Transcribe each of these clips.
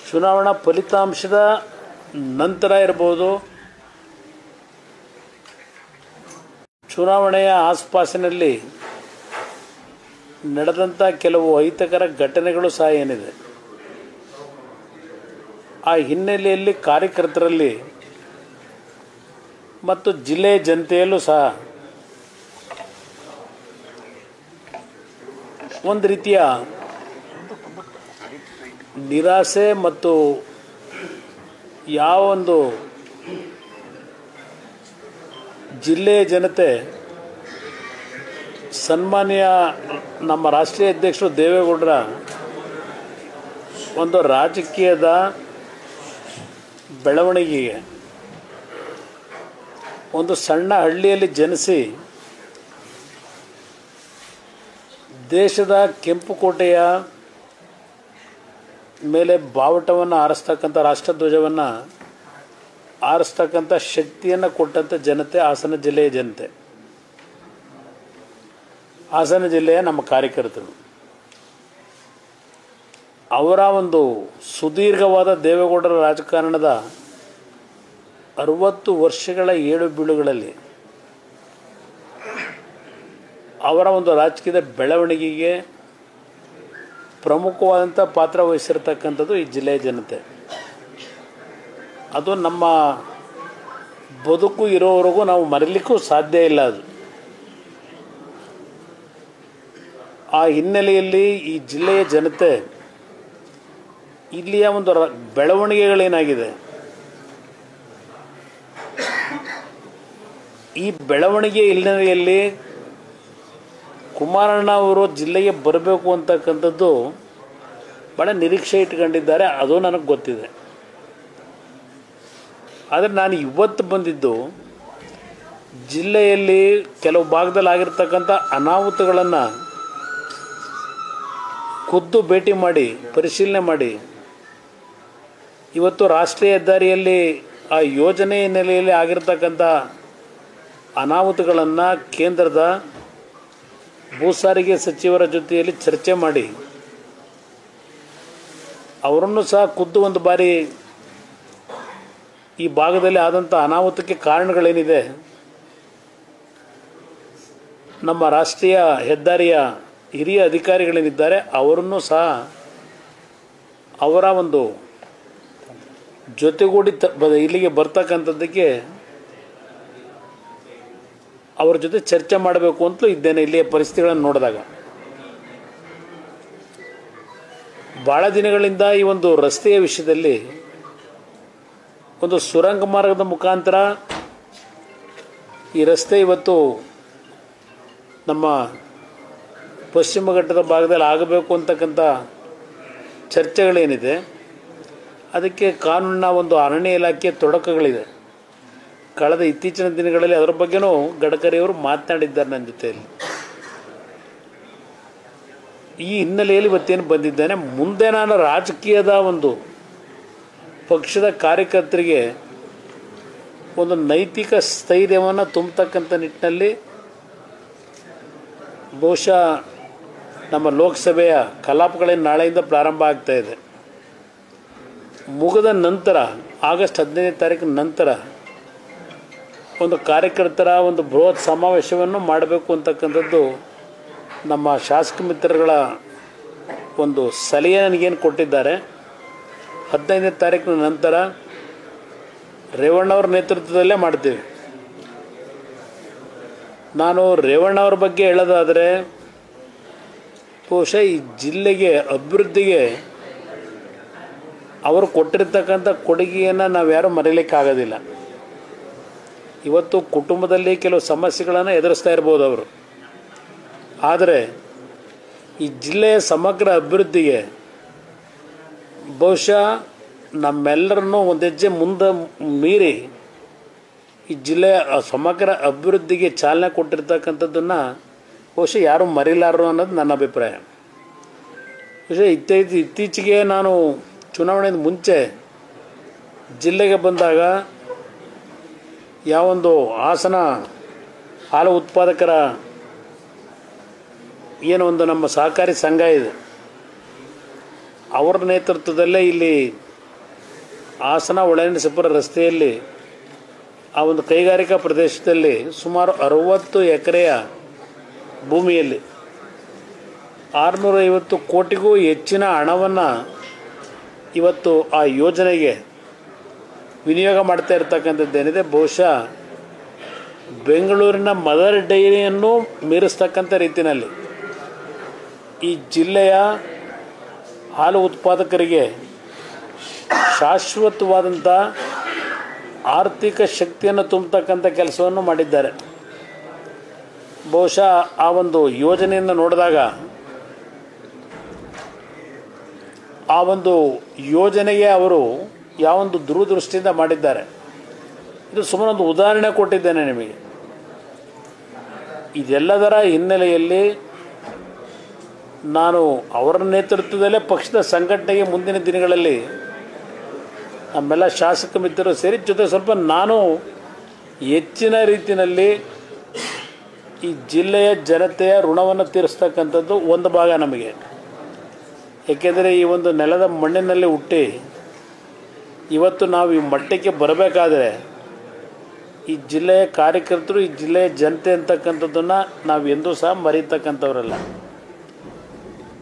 ಚುನಾವಣಾ ಫಲಿತಾಂಶದ ನಂತರ ಇರಬಹುದು, ಚುನಾವಣೆಯ ಆಸುಪಾಸಿನಲ್ಲಿ ನಡೆದಂಥ ಕೆಲವು ಅಹಿತಕರ ಘಟನೆಗಳು ಸಹ ಏನಿದೆ, ಆ ಹಿನ್ನೆಲೆಯಲ್ಲಿ ಕಾರ್ಯಕರ್ತರಲ್ಲಿ ಮತ್ತು ಜಿಲ್ಲೆಯ ಜನತೆಯಲ್ಲೂ ಸಹ ಒಂದು ರೀತಿಯ ನಿರಾಸೆ ಮತ್ತು ಯಾವ ಒಂದು ಜಿಲ್ಲೆಯ ಜನತೆ ಸನ್ಮಾನ್ಯ ನಮ್ಮ ರಾಷ್ಟ್ರೀಯ ಅಧ್ಯಕ್ಷರು ದೇವೇಗೌಡರ ಒಂದು ರಾಜಕೀಯದ ಬೆಳವಣಿಗೆಗೆ ಒಂದು ಸಣ್ಣ ಹಳ್ಳಿಯಲ್ಲಿ ಜನಿಸಿ ದೇಶದ ಕೆಂಪುಕೋಟೆಯ ಮೇಲೆ ಬಾವುಟವನ್ನು ಆರಿಸ್ತಕ್ಕಂಥ ರಾಷ್ಟ್ರಧ್ವಜವನ್ನು ಆರಿಸ್ತಕ್ಕಂಥ ಶಕ್ತಿಯನ್ನು ಕೊಟ್ಟಂಥ ಜನತೆ ಹಾಸನ ಜಿಲ್ಲೆಯ ಜನತೆ, ಹಾಸನ ಜಿಲ್ಲೆಯ ನಮ್ಮ ಕಾರ್ಯಕರ್ತರು. ಅವರ ಒಂದು ಸುದೀರ್ಘವಾದ ದೇವೇಗೌಡರ ರಾಜಕಾರಣದ 60 ವರ್ಷಗಳ ಏಳು ಬೀಳುಗಳಲ್ಲಿ ಅವರ ಒಂದು ರಾಜಕೀಯದ ಬೆಳವಣಿಗೆಗೆ ಪ್ರಮುಖವಾದಂಥ ಪಾತ್ರ ವಹಿಸಿರ್ತಕ್ಕಂಥದ್ದು ಈ ಜಿಲ್ಲೆಯ ಜನತೆ. ಅದು ನಮ್ಮ ಬದುಕು ಇರೋವರೆಗೂ ನಾವು ಮರೀಲಿಕ್ಕೂ ಸಾಧ್ಯ ಇಲ್ಲ. ಅದು ಆ ಹಿನ್ನೆಲೆಯಲ್ಲಿ ಈ ಜಿಲ್ಲೆಯ ಜನತೆ ಇಲ್ಲಿಯ ಒಂದು ಬೆಳವಣಿಗೆಗಳೇನಾಗಿದೆ, ಈ ಬೆಳವಣಿಗೆ ಹಿನ್ನೆಲೆಯಲ್ಲಿ ಕುಮಾರಣ್ಣ ಅವರು ಜಿಲ್ಲೆಗೆ ಬರಬೇಕು ಅಂತಕ್ಕಂಥದ್ದು ಭಾಳ ನಿರೀಕ್ಷೆ ಇಟ್ಕೊಂಡಿದ್ದಾರೆ. ಅದು ನನಗೆ ಗೊತ್ತಿದೆ. ಆದರೆ ನಾನು ಇವತ್ತು ಬಂದಿದ್ದು ಜಿಲ್ಲೆಯಲ್ಲಿ ಕೆಲವು ಭಾಗದಲ್ಲಿ ಆಗಿರ್ತಕ್ಕಂಥ ಅನಾಹುತಗಳನ್ನು ಖುದ್ದು ಭೇಟಿ ಮಾಡಿ ಪರಿಶೀಲನೆ ಮಾಡಿ, ಇವತ್ತು ರಾಷ್ಟ್ರೀಯ ಹೆದ್ದಾರಿಯಲ್ಲಿ ಆ ಯೋಜನೆ ಹಿನ್ನೆಲೆಯಲ್ಲಿ ಆಗಿರ್ತಕ್ಕಂಥ ಅನಾಹುತಗಳನ್ನು ಕೇಂದ್ರದ ಭೂ ಸಾರಿಗೆ ಸಚಿವರ ಜೊತೆಯಲ್ಲಿ ಚರ್ಚೆ ಮಾಡಿ ಅವರನ್ನು ಸಹ ಖುದ್ದು ಒಂದು ಬಾರಿ ಈ ಭಾಗದಲ್ಲಿ ಆದಂಥ ಅನಾಹುತಕ್ಕೆ ಕಾರಣಗಳೇನಿದೆ, ನಮ್ಮ ರಾಷ್ಟ್ರೀಯ ಹೆದ್ದಾರಿಯ ಹಿರಿಯ ಅಧಿಕಾರಿಗಳೇನಿದ್ದಾರೆ ಅವರನ್ನು ಸಹ ಅವರ ಒಂದು ಜೊತೆಗೂಡಿ ಇಲ್ಲಿಗೆ ಬರ್ತಕ್ಕಂಥದ್ದಕ್ಕೆ ಅವ್ರ ಜೊತೆ ಚರ್ಚೆ ಮಾಡಬೇಕು ಅಂತಲೂ ಇದ್ದೇನೆ. ಇಲ್ಲಿಯ ಪರಿಸ್ಥಿತಿಗಳನ್ನು ನೋಡಿದಾಗ ಭಾಳ ದಿನಗಳಿಂದ ಈ ಒಂದು ರಸ್ತೆಯ ವಿಷಯದಲ್ಲಿ ಒಂದು ಸುರಂಗ ಮಾರ್ಗದ ಮುಖಾಂತರ ಈ ರಸ್ತೆ ಇವತ್ತು ನಮ್ಮ ಪಶ್ಚಿಮ ಘಟ್ಟದ ಭಾಗದಲ್ಲಿ ಆಗಬೇಕು ಅಂತಕ್ಕಂಥ ಚರ್ಚೆಗಳೇನಿದೆ, ಅದಕ್ಕೆ ಕಾನೂನಿನ ಒಂದು ಅರಣ್ಯ ಇಲಾಖೆ ತೊಡಕುಗಳಿದೆ. ಕಳೆದ ಇತ್ತೀಚಿನ ದಿನಗಳಲ್ಲಿ ಅದರ ಬಗ್ಗೆನೂ ಗಡ್ಕರಿಯವರು ಮಾತನಾಡಿದ್ದಾರೆ ನನ್ನ ಜೊತೆಯಲ್ಲಿ. ಈ ಹಿನ್ನೆಲೆಯಲ್ಲಿ ಇವತ್ತೇನು ಬಂದಿದ್ದೇನೆ, ಮುಂದೆ ನಾನು ರಾಜಕೀಯದ ಒಂದು ಪಕ್ಷದ ಕಾರ್ಯಕರ್ತರಿಗೆ ಒಂದು ನೈತಿಕ ಸ್ಥೈರ್ಯವನ್ನು ತುಂಬತಕ್ಕಂಥ ನಿಟ್ಟಿನಲ್ಲಿ ಬಹುಶಃ ನಮ್ಮ ಲೋಕಸಭೆಯ ಕಲಾಪಗಳೇನು ನಾಳೆಯಿಂದ ಪ್ರಾರಂಭ ಆಗ್ತಾ ಇದೆ, ಮುಗಿದ ನಂತರ ಆಗಸ್ಟ್ 15ನೇ ತಾರೀಕಿನ ನಂತರ ಒಂದು ಕಾರ್ಯಕರ್ತರ ಒಂದು ಬೃಹತ್ ಸಮಾವೇಶವನ್ನು ಮಾಡಬೇಕು ಅಂತಕ್ಕಂಥದ್ದು ನಮ್ಮ ಶಾಸಕ ಮಿತ್ರಗಳ ಒಂದು ಸಲಹೆ ನನಗೇನು ಕೊಟ್ಟಿದ್ದಾರೆ. 15ನೇ ತಾರೀಕಿನ ನಂತರ ರೇವಣ್ಣವ್ರ ನೇತೃತ್ವದಲ್ಲೇ ಮಾಡ್ತೀವಿ. ನಾನು ರೇವಣ್ಣವ್ರ ಬಗ್ಗೆ ಹೇಳೋದಾದರೆ ಬಹುಶಃ ಈ ಜಿಲ್ಲೆಗೆ ಅಭಿವೃದ್ಧಿಗೆ ಅವರು ಕೊಟ್ಟಿರ್ತಕ್ಕಂಥ ಕೊಡುಗೆಯನ್ನು ನಾವು ಯಾರೂ ಮರೀಲಿಕ್ಕಾಗೋದಿಲ್ಲ. ಇವತ್ತು ಕುಟುಂಬದಲ್ಲಿ ಕೆಲವು ಸಮಸ್ಯೆಗಳನ್ನು ಎದುರಿಸ್ತಾ ಇರ್ಬೋದು ಅವರು, ಆದರೆ ಈ ಜಿಲ್ಲೆಯ ಸಮಗ್ರ ಅಭಿವೃದ್ಧಿಗೆ ಬಹುಶಃ ನಮ್ಮೆಲ್ಲರನ್ನೂ ಒಂದು ಹೆಜ್ಜೆ ಮುಂದೆ ಮೀರಿ ಈ ಜಿಲ್ಲೆಯ ಸಮಗ್ರ ಅಭಿವೃದ್ಧಿಗೆ ಚಾಲನೆ ಕೊಟ್ಟಿರ್ತಕ್ಕಂಥದ್ದನ್ನು ಬಹುಶಃ ಯಾರೂ ಮರೀಲಾರರು ಅನ್ನೋದು ನನ್ನ ಅಭಿಪ್ರಾಯ. ಬಹುಶಃ ಇತ್ತೀಚೆಗೆ ನಾನು ಚುನಾವಣೆಯಿಂದ ಮುಂಚೆ ಜಿಲ್ಲೆಗೆ ಬಂದಾಗ ಯಾವೊಂದು ಹಾಸನ ಹಾಲು ಉತ್ಪಾದಕರ ಏನೋ ಒಂದು ನಮ್ಮ ಸಹಕಾರಿ ಸಂಘ ಇದೆ, ಅವರ ನೇತೃತ್ವದಲ್ಲೇ ಇಲ್ಲಿ ಹಾಸನ ಒಳನರಸೀಪುರ ರಸ್ತೆಯಲ್ಲಿ ಆ ಒಂದು ಕೈಗಾರಿಕಾ ಪ್ರದೇಶದಲ್ಲಿ ಸುಮಾರು 60 ಎಕರೆಯ ಭೂಮಿಯಲ್ಲಿ 650 ಕೋಟಿಗೂ ಹೆಚ್ಚಿನ ಹಣವನ್ನು ಇವತ್ತು ಆ ಯೋಜನೆಗೆ ವಿನಿಯೋಗ ಮಾಡ್ತಾ ಇರ್ತಕ್ಕಂಥದ್ದೇನಿದೆ, ಬಹುಶಃ ಬೆಂಗಳೂರಿನ ಮದರ್ ಡೈರಿಯನ್ನು ಮೀರಿಸ್ತಕ್ಕಂಥ ರೀತಿಯಲ್ಲಿ ಈ ಜಿಲ್ಲೆಯ ಹಾಲು ಉತ್ಪಾದಕರಿಗೆ ಶಾಶ್ವತವಾದಂಥ ಆರ್ಥಿಕ ಶಕ್ತಿಯನ್ನು ತುಂಬತಕ್ಕಂಥ ಕೆಲಸವನ್ನು ಮಾಡಿದ್ದಾರೆ. ಬಹುಶಃ ಆ ಒಂದು ಯೋಜನೆಯನ್ನು ನೋಡಿದಾಗ ಆ ಒಂದು ಯೋಜನೆಗೆ ಅವರು ಯಾವೊಂದು ದೂರದೃಷ್ಟಿಯಿಂದ ಮಾಡಿದ್ದಾರೆ, ಇದು ಸುಮ್ಮನೆ ಒಂದು ಉದಾಹರಣೆ ಕೊಟ್ಟಿದ್ದೇನೆ ನಿಮಗೆ. ಇದೆಲ್ಲದರ ಹಿನ್ನೆಲೆಯಲ್ಲಿ ನಾನು ಅವರ ನೇತೃತ್ವದಲ್ಲೇ ಪಕ್ಷದ ಸಂಘಟನೆಗೆ ಮುಂದಿನ ದಿನಗಳಲ್ಲಿ ನಮ್ಮೆಲ್ಲ ಶಾಸಕ ಮಿತ್ರರು ಸೇರಿ ಜೊತೆ ಸ್ವಲ್ಪ ನಾನು ಹೆಚ್ಚಿನ ರೀತಿಯಲ್ಲಿ ಈ ಜಿಲ್ಲೆಯ ಜನತೆಯ ಋಣವನ್ನು ತೀರಿಸ್ತಕ್ಕಂಥದ್ದು ಒಂದು ಭಾಗ ನಮಗೆ. ಏಕೆಂದರೆ ಈ ಒಂದು ನೆಲದ ಮಣ್ಣಿನಲ್ಲಿ ಹುಟ್ಟಿ ಇವತ್ತು ನಾವು ಈ ಮಟ್ಟಕ್ಕೆ ಬರಬೇಕಾದ್ರೆ ಈ ಜಿಲ್ಲೆಯ ಕಾರ್ಯಕರ್ತರು, ಈ ಜಿಲ್ಲೆಯ ಜನತೆ ಅಂತಕ್ಕಂಥದ್ದನ್ನು ನಾವು ಎಂದೂ ಸಹ ಮರೀತಕ್ಕಂಥವರಲ್ಲ.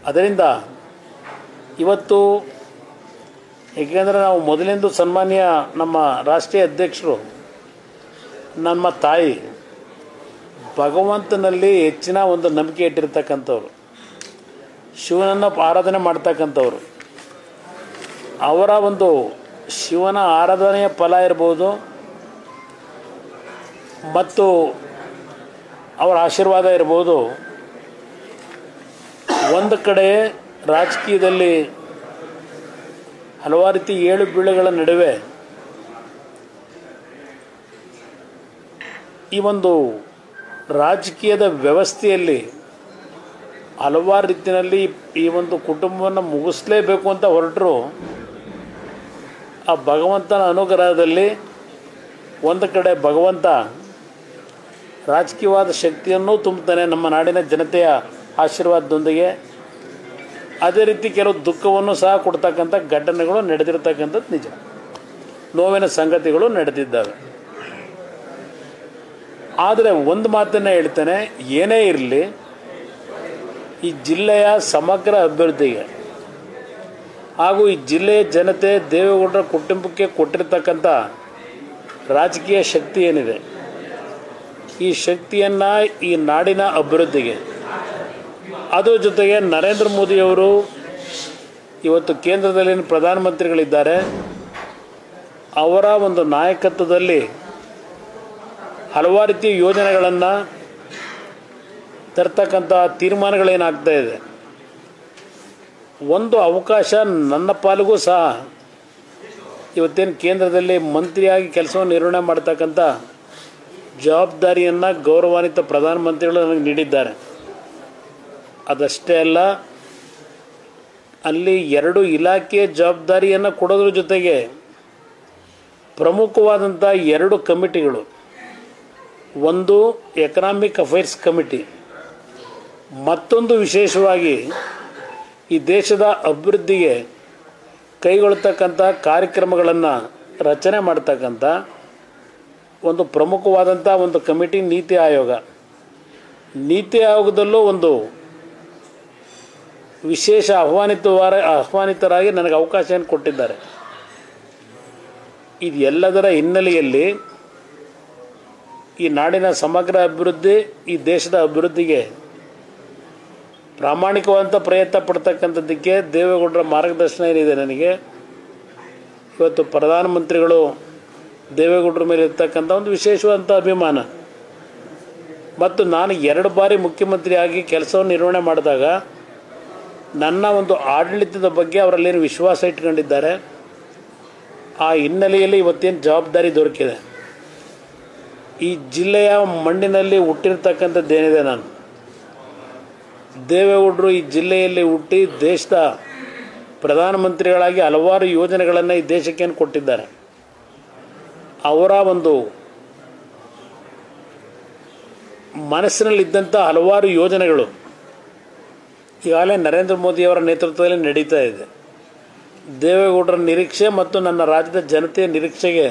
ಅದರಿಂದ ಇವತ್ತು ಏಕೆಂದರೆ ನಾವು ಮೊದಲಿಂದ ಸನ್ಮಾನ್ಯ ನಮ್ಮ ರಾಷ್ಟ್ರೀಯ ಅಧ್ಯಕ್ಷರು, ನಮ್ಮ ತಾಯಿ ಭಗವಂತನಲ್ಲಿ ಹೆಚ್ಚಿನ ಒಂದು ನಂಬಿಕೆ ಇಟ್ಟಿರ್ತಕ್ಕಂಥವ್ರು, ಶಿವನನ್ನು ಆರಾಧನೆ ಮಾಡ್ತಕ್ಕಂಥವ್ರು. ಅವರ ಒಂದು ಶಿವನ ಆರಾಧನೆಯ ಫಲ ಇರ್ಬೋದು ಮತ್ತು ಅವರ ಆಶೀರ್ವಾದ ಇರ್ಬೋದು. ಒಂದು ಕಡೆ ರಾಜಕೀಯದಲ್ಲಿ ಹಲವಾರು ರೀತಿ ಏಳು ಬೀಳುಗಳ ನಡುವೆ ಈ ಒಂದು ರಾಜಕೀಯದ ವ್ಯವಸ್ಥೆಯಲ್ಲಿ ಹಲವಾರು ರೀತಿಯಲ್ಲಿ ಈ ಒಂದು ಕುಟುಂಬವನ್ನು ಮುಗಿಸಲೇಬೇಕು ಅಂತ ಹೊರಟರು. ಆ ಭಗವಂತನ ಅನುಗ್ರಹದಲ್ಲಿ ಒಂದು ಕಡೆ ಭಗವಂತ ರಾಜಕೀಯವಾದ ಶಕ್ತಿಯನ್ನು ತುಂಬುತ್ತಾನೆ ನಮ್ಮ ನಾಡಿನ ಜನತೆಯ ಆಶೀರ್ವಾದದೊಂದಿಗೆ. ಅದೇ ರೀತಿ ಕೆಲವು ದುಃಖವನ್ನು ಸಹ ಕೊಡ್ತಕ್ಕಂಥ ಘಟನೆಗಳು ನಡೆದಿರ್ತಕ್ಕಂಥದ್ದು ನಿಜ, ನೋವಿನ ಸಂಗತಿಗಳು ನಡೆದಿದ್ದಾವೆ. ಆದರೆ ಒಂದು ಮಾತನ್ನು ಹೇಳ್ತೇನೆ, ಏನೇ ಇರಲಿ ಈ ಜಿಲ್ಲೆಯ ಸಮಗ್ರ ಅಭಿವೃದ್ಧಿಗೆ ಹಾಗೂ ಈ ಜಿಲ್ಲೆಯ ಜನತೆ ದೇವೇಗೌಡರ ಕುಟುಂಬಕ್ಕೆ ಕೊಟ್ಟಿರ್ತಕ್ಕಂಥ ರಾಜಕೀಯ ಶಕ್ತಿ ಏನಿದೆ, ಈ ಶಕ್ತಿಯನ್ನು ಈ ನಾಡಿನ ಅಭಿವೃದ್ಧಿಗೆ, ಅದರ ಜೊತೆಗೆ ನರೇಂದ್ರ ಮೋದಿಯವರು ಇವತ್ತು ಕೇಂದ್ರದಲ್ಲಿ ಪ್ರಧಾನಮಂತ್ರಿಗಳಿದ್ದಾರೆ, ಅವರ ಒಂದು ನಾಯಕತ್ವದಲ್ಲಿ ಹಲವಾರು ರೀತಿಯ ಯೋಜನೆಗಳನ್ನು ತರ್ತಕ್ಕಂಥ ತೀರ್ಮಾನಗಳೇನಾಗ್ತಾ ಇದೆ. ಒಂದು ಅವಕಾಶ ನನ್ನ ಪಾಲಿಗೂ ಸಹ ಇವತ್ತೇನು ಕೇಂದ್ರದಲ್ಲಿ ಮಂತ್ರಿಯಾಗಿ ಕೆಲಸವನ್ನು ನಿರ್ವಹಣೆ ಮಾಡ್ತಕ್ಕಂಥ ಜವಾಬ್ದಾರಿಯನ್ನು ಗೌರವಾನ್ವಿತ ಪ್ರಧಾನಮಂತ್ರಿಗಳು ನನಗೆ ನೀಡಿದ್ದಾರೆ. ಅದಷ್ಟೇ ಅಲ್ಲ, ಅಲ್ಲಿ 2 ಇಲಾಖೆಯ ಜವಾಬ್ದಾರಿಯನ್ನು ಕೊಡೋದ್ರ ಜೊತೆಗೆ ಪ್ರಮುಖವಾದಂಥ 2 ಕಮಿಟಿಗಳು, ಒಂದು ಎಕನಾಮಿಕ್ ಅಫೇರ್ಸ್ ಕಮಿಟಿ, ಮತ್ತೊಂದು ವಿಶೇಷವಾಗಿ ಈ ದೇಶದ ಅಭಿವೃದ್ಧಿಗೆ ಕೈಗೊಳ್ಳತಕ್ಕಂಥ ಕಾರ್ಯಕ್ರಮಗಳನ್ನು ರಚನೆ ಮಾಡ್ತಕ್ಕಂಥ ಒಂದು ಪ್ರಮುಖವಾದಂಥ ಒಂದು ಕಮಿಟಿ ನೀತಿ ಆಯೋಗ. ನೀತಿ ಆಯೋಗದಲ್ಲೂ ಒಂದು ವಿಶೇಷ ಆಹ್ವಾನಿತರಾಗಿ ನನಗೆ ಅವಕಾಶವನ್ನು ಕೊಟ್ಟಿದ್ದಾರೆ. ಇದೆಲ್ಲದರ ಹಿನ್ನೆಲೆಯಲ್ಲಿ ಈ ನಾಡಿನ ಸಮಗ್ರ ಅಭಿವೃದ್ಧಿ, ಈ ದೇಶದ ಅಭಿವೃದ್ಧಿಗೆ ಪ್ರಾಮಾಣಿಕವಾದಂಥ ಪ್ರಯತ್ನ ಪಡ್ತಕ್ಕಂಥದ್ದಕ್ಕೆ ದೇವೇಗೌಡರ ಮಾರ್ಗದರ್ಶನ ಏನಿದೆ ನನಗೆ. ಇವತ್ತು ಪ್ರಧಾನಮಂತ್ರಿಗಳು ದೇವೇಗೌಡರ ಮೇಲೆ ಇರ್ತಕ್ಕಂಥ ಒಂದು ವಿಶೇಷವಾದಂಥ ಅಭಿಮಾನ, ಮತ್ತು ನಾನು 2 ಬಾರಿ ಮುಖ್ಯಮಂತ್ರಿಯಾಗಿ ಕೆಲಸವನ್ನು ನಿರ್ವಹಣೆ ಮಾಡಿದಾಗ ನನ್ನ ಒಂದು ಆಡಳಿತದ ಬಗ್ಗೆ ಅವರಲ್ಲೇನು ವಿಶ್ವಾಸ ಇಟ್ಕೊಂಡಿದ್ದಾರೆ. ಆ ಹಿನ್ನೆಲೆಯಲ್ಲಿ ಇವತ್ತೇನು ಜವಾಬ್ದಾರಿ ದೊರಕಿದೆ, ಈ ಜಿಲ್ಲೆಯ ಮಣ್ಣಿನಲ್ಲಿ ಹುಟ್ಟಿರ್ತಕ್ಕಂಥದ್ದೇನಿದೆ, ನಾನು ದೇವೇಗೌಡರು ಈ ಜಿಲ್ಲೆಯಲ್ಲಿ ಹುಟ್ಟಿ ದೇಶದ ಪ್ರಧಾನಮಂತ್ರಿಗಳಾಗಿ ಹಲವಾರು ಯೋಜನೆಗಳನ್ನು ಈ ದೇಶಕ್ಕೇನು ಕೊಟ್ಟಿದ್ದಾರೆ. ಅವರ ಒಂದು ಮನಸ್ಸಿನಲ್ಲಿದ್ದಂಥ ಹಲವಾರು ಯೋಜನೆಗಳು ಈಗಾಗಲೇ ನರೇಂದ್ರ ಮೋದಿಯವರ ನೇತೃತ್ವದಲ್ಲಿ ನಡೀತಾ ಇದೆ. ದೇವೇಗೌಡರ ನಿರೀಕ್ಷೆ ಮತ್ತು ನನ್ನ ರಾಜ್ಯದ ಜನತೆಯ ನಿರೀಕ್ಷೆಗೆ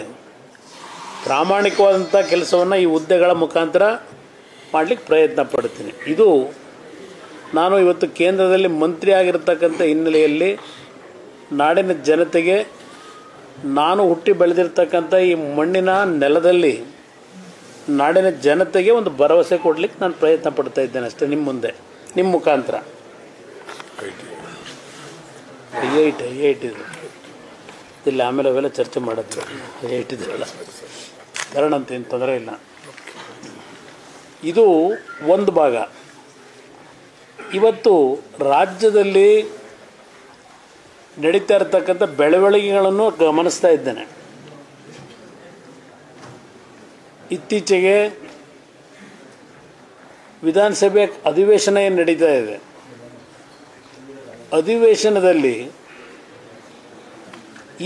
ಪ್ರಾಮಾಣಿಕವಾದಂಥ ಕೆಲಸವನ್ನು ಈ ಹುದ್ದೆಗಳ ಮುಖಾಂತರ ಮಾಡಲಿಕ್ಕೆ ಪ್ರಯತ್ನ ಪಡ್ತೀನಿ. ಇದು ನಾನು ಇವತ್ತು ಕೇಂದ್ರದಲ್ಲಿ ಮಂತ್ರಿ ಆಗಿರ್ತಕ್ಕಂಥ ಹಿನ್ನೆಲೆಯಲ್ಲಿ ನಾಡಿನ ಜನತೆಗೆ ನಾನು ಹುಟ್ಟಿ ಬೆಳೆದಿರ್ತಕ್ಕಂಥ ಈ ಮಣ್ಣಿನ ನೆಲದಲ್ಲಿ ನಾಡಿನ ಜನತೆಗೆ ಒಂದು ಭರವಸೆ ಕೊಡಲಿಕ್ಕೆ ನಾನು ಪ್ರಯತ್ನ ಪಡ್ತಾ ಇದ್ದೇನೆ ಅಷ್ಟೇ. ನಿಮ್ಮ ಮುಂದೆ ನಿಮ್ಮ ಮುಖಾಂತರ ಐ ಐ ಟಿ ಇಲ್ಲ, ಆಮೇಲೆ ಅವೆಲ್ಲ ಚರ್ಚೆ ಮಾಡೋದು. ಐ ಟಿ ಇದೆಲ್ಲ ಕಾರಣ ಅಂತ ಏನು ತೊಂದರೆ ಇಲ್ಲ. ಇದು ಒಂದು ಭಾಗ. ಇವತ್ತು ರಾಜ್ಯದಲ್ಲಿ ನಡೀತಾ ಇರತಕ್ಕಂಥ ಬೆಳವಣಿಗೆಗಳನ್ನು ಗಮನಿಸ್ತಾ ಇದ್ದೇನೆ. ಇತ್ತೀಚೆಗೆ ವಿಧಾನಸಭೆ ಅಧಿವೇಶನ ಏನು ನಡೀತಾ ಇದೆ, ಅಧಿವೇಶನದಲ್ಲಿ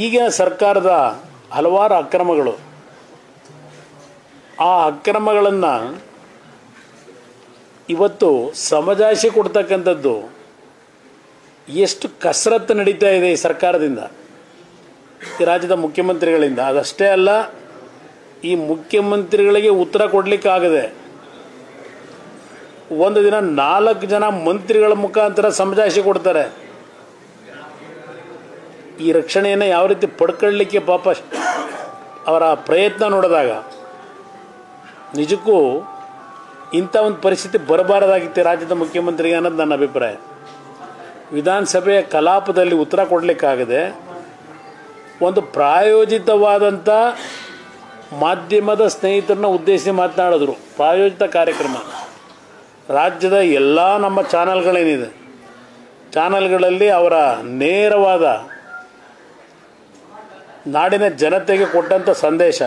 ಈಗಿನ ಸರ್ಕಾರದ ಹಲವಾರು ಅಕ್ರಮಗಳು, ಆ ಅಕ್ರಮಗಳನ್ನು ಇವತ್ತು ಸಮಜಾಯಿಷಿ ಕೊಡ್ತಕ್ಕಂಥದ್ದು ಎಷ್ಟು ಕಸರತ್ತು ನಡೀತಾ ಇದೆ ಈ ಸರ್ಕಾರದಿಂದ, ಈ ರಾಜ್ಯದ ಮುಖ್ಯಮಂತ್ರಿಗಳಿಂದ. ಅದಷ್ಟೇ ಅಲ್ಲ, ಈ ಮುಖ್ಯಮಂತ್ರಿಗಳಿಗೆ ಉತ್ತರ ಕೊಡಲಿಕ್ಕಾಗದೆ ಒಂದು ದಿನ 4 ಜನ ಮಂತ್ರಿಗಳ ಮುಖಾಂತರ ಸಮಜಾಯಿಷಿ ಕೊಡ್ತಾರೆ. ಈ ರಕ್ಷಣೆಯನ್ನು ಯಾವ ರೀತಿ ಪಡ್ಕೊಳ್ಳಲಿಕ್ಕೆ ಪಾಪ ಅವರ ಪ್ರಯತ್ನ ನೋಡಿದಾಗ ನಿಜಕ್ಕೂ ಇಂಥ ಒಂದು ಪರಿಸ್ಥಿತಿ ಬರಬಾರದಾಗಿತ್ತು ರಾಜ್ಯದ ಮುಖ್ಯಮಂತ್ರಿಗೆ ಅನ್ನೋದು ನನ್ನ ಅಭಿಪ್ರಾಯ. ವಿಧಾನಸಭೆಯ ಕಲಾಪದಲ್ಲಿ ಉತ್ತರ ಕೊಡಲಿಕ್ಕಾಗದೆ ಒಂದು ಪ್ರಾಯೋಜಿತವಾದಂಥ ಮಾಧ್ಯಮದ ಸ್ನೇಹಿತರನ್ನ ಉದ್ದೇಶಿಸಿ ಮಾತನಾಡಿದ್ರು. ಪ್ರಾಯೋಜಿತ ಕಾರ್ಯಕ್ರಮ ರಾಜ್ಯದ ಎಲ್ಲ ನಮ್ಮ ಚಾನಲ್ಗಳೇನಿದೆ, ಚಾನಲ್ಗಳಲ್ಲಿ ಅವರ ನೇರವಾದ ನಾಡಿನ ಜನತೆಗೆ ಕೊಟ್ಟಂಥ ಸಂದೇಶ.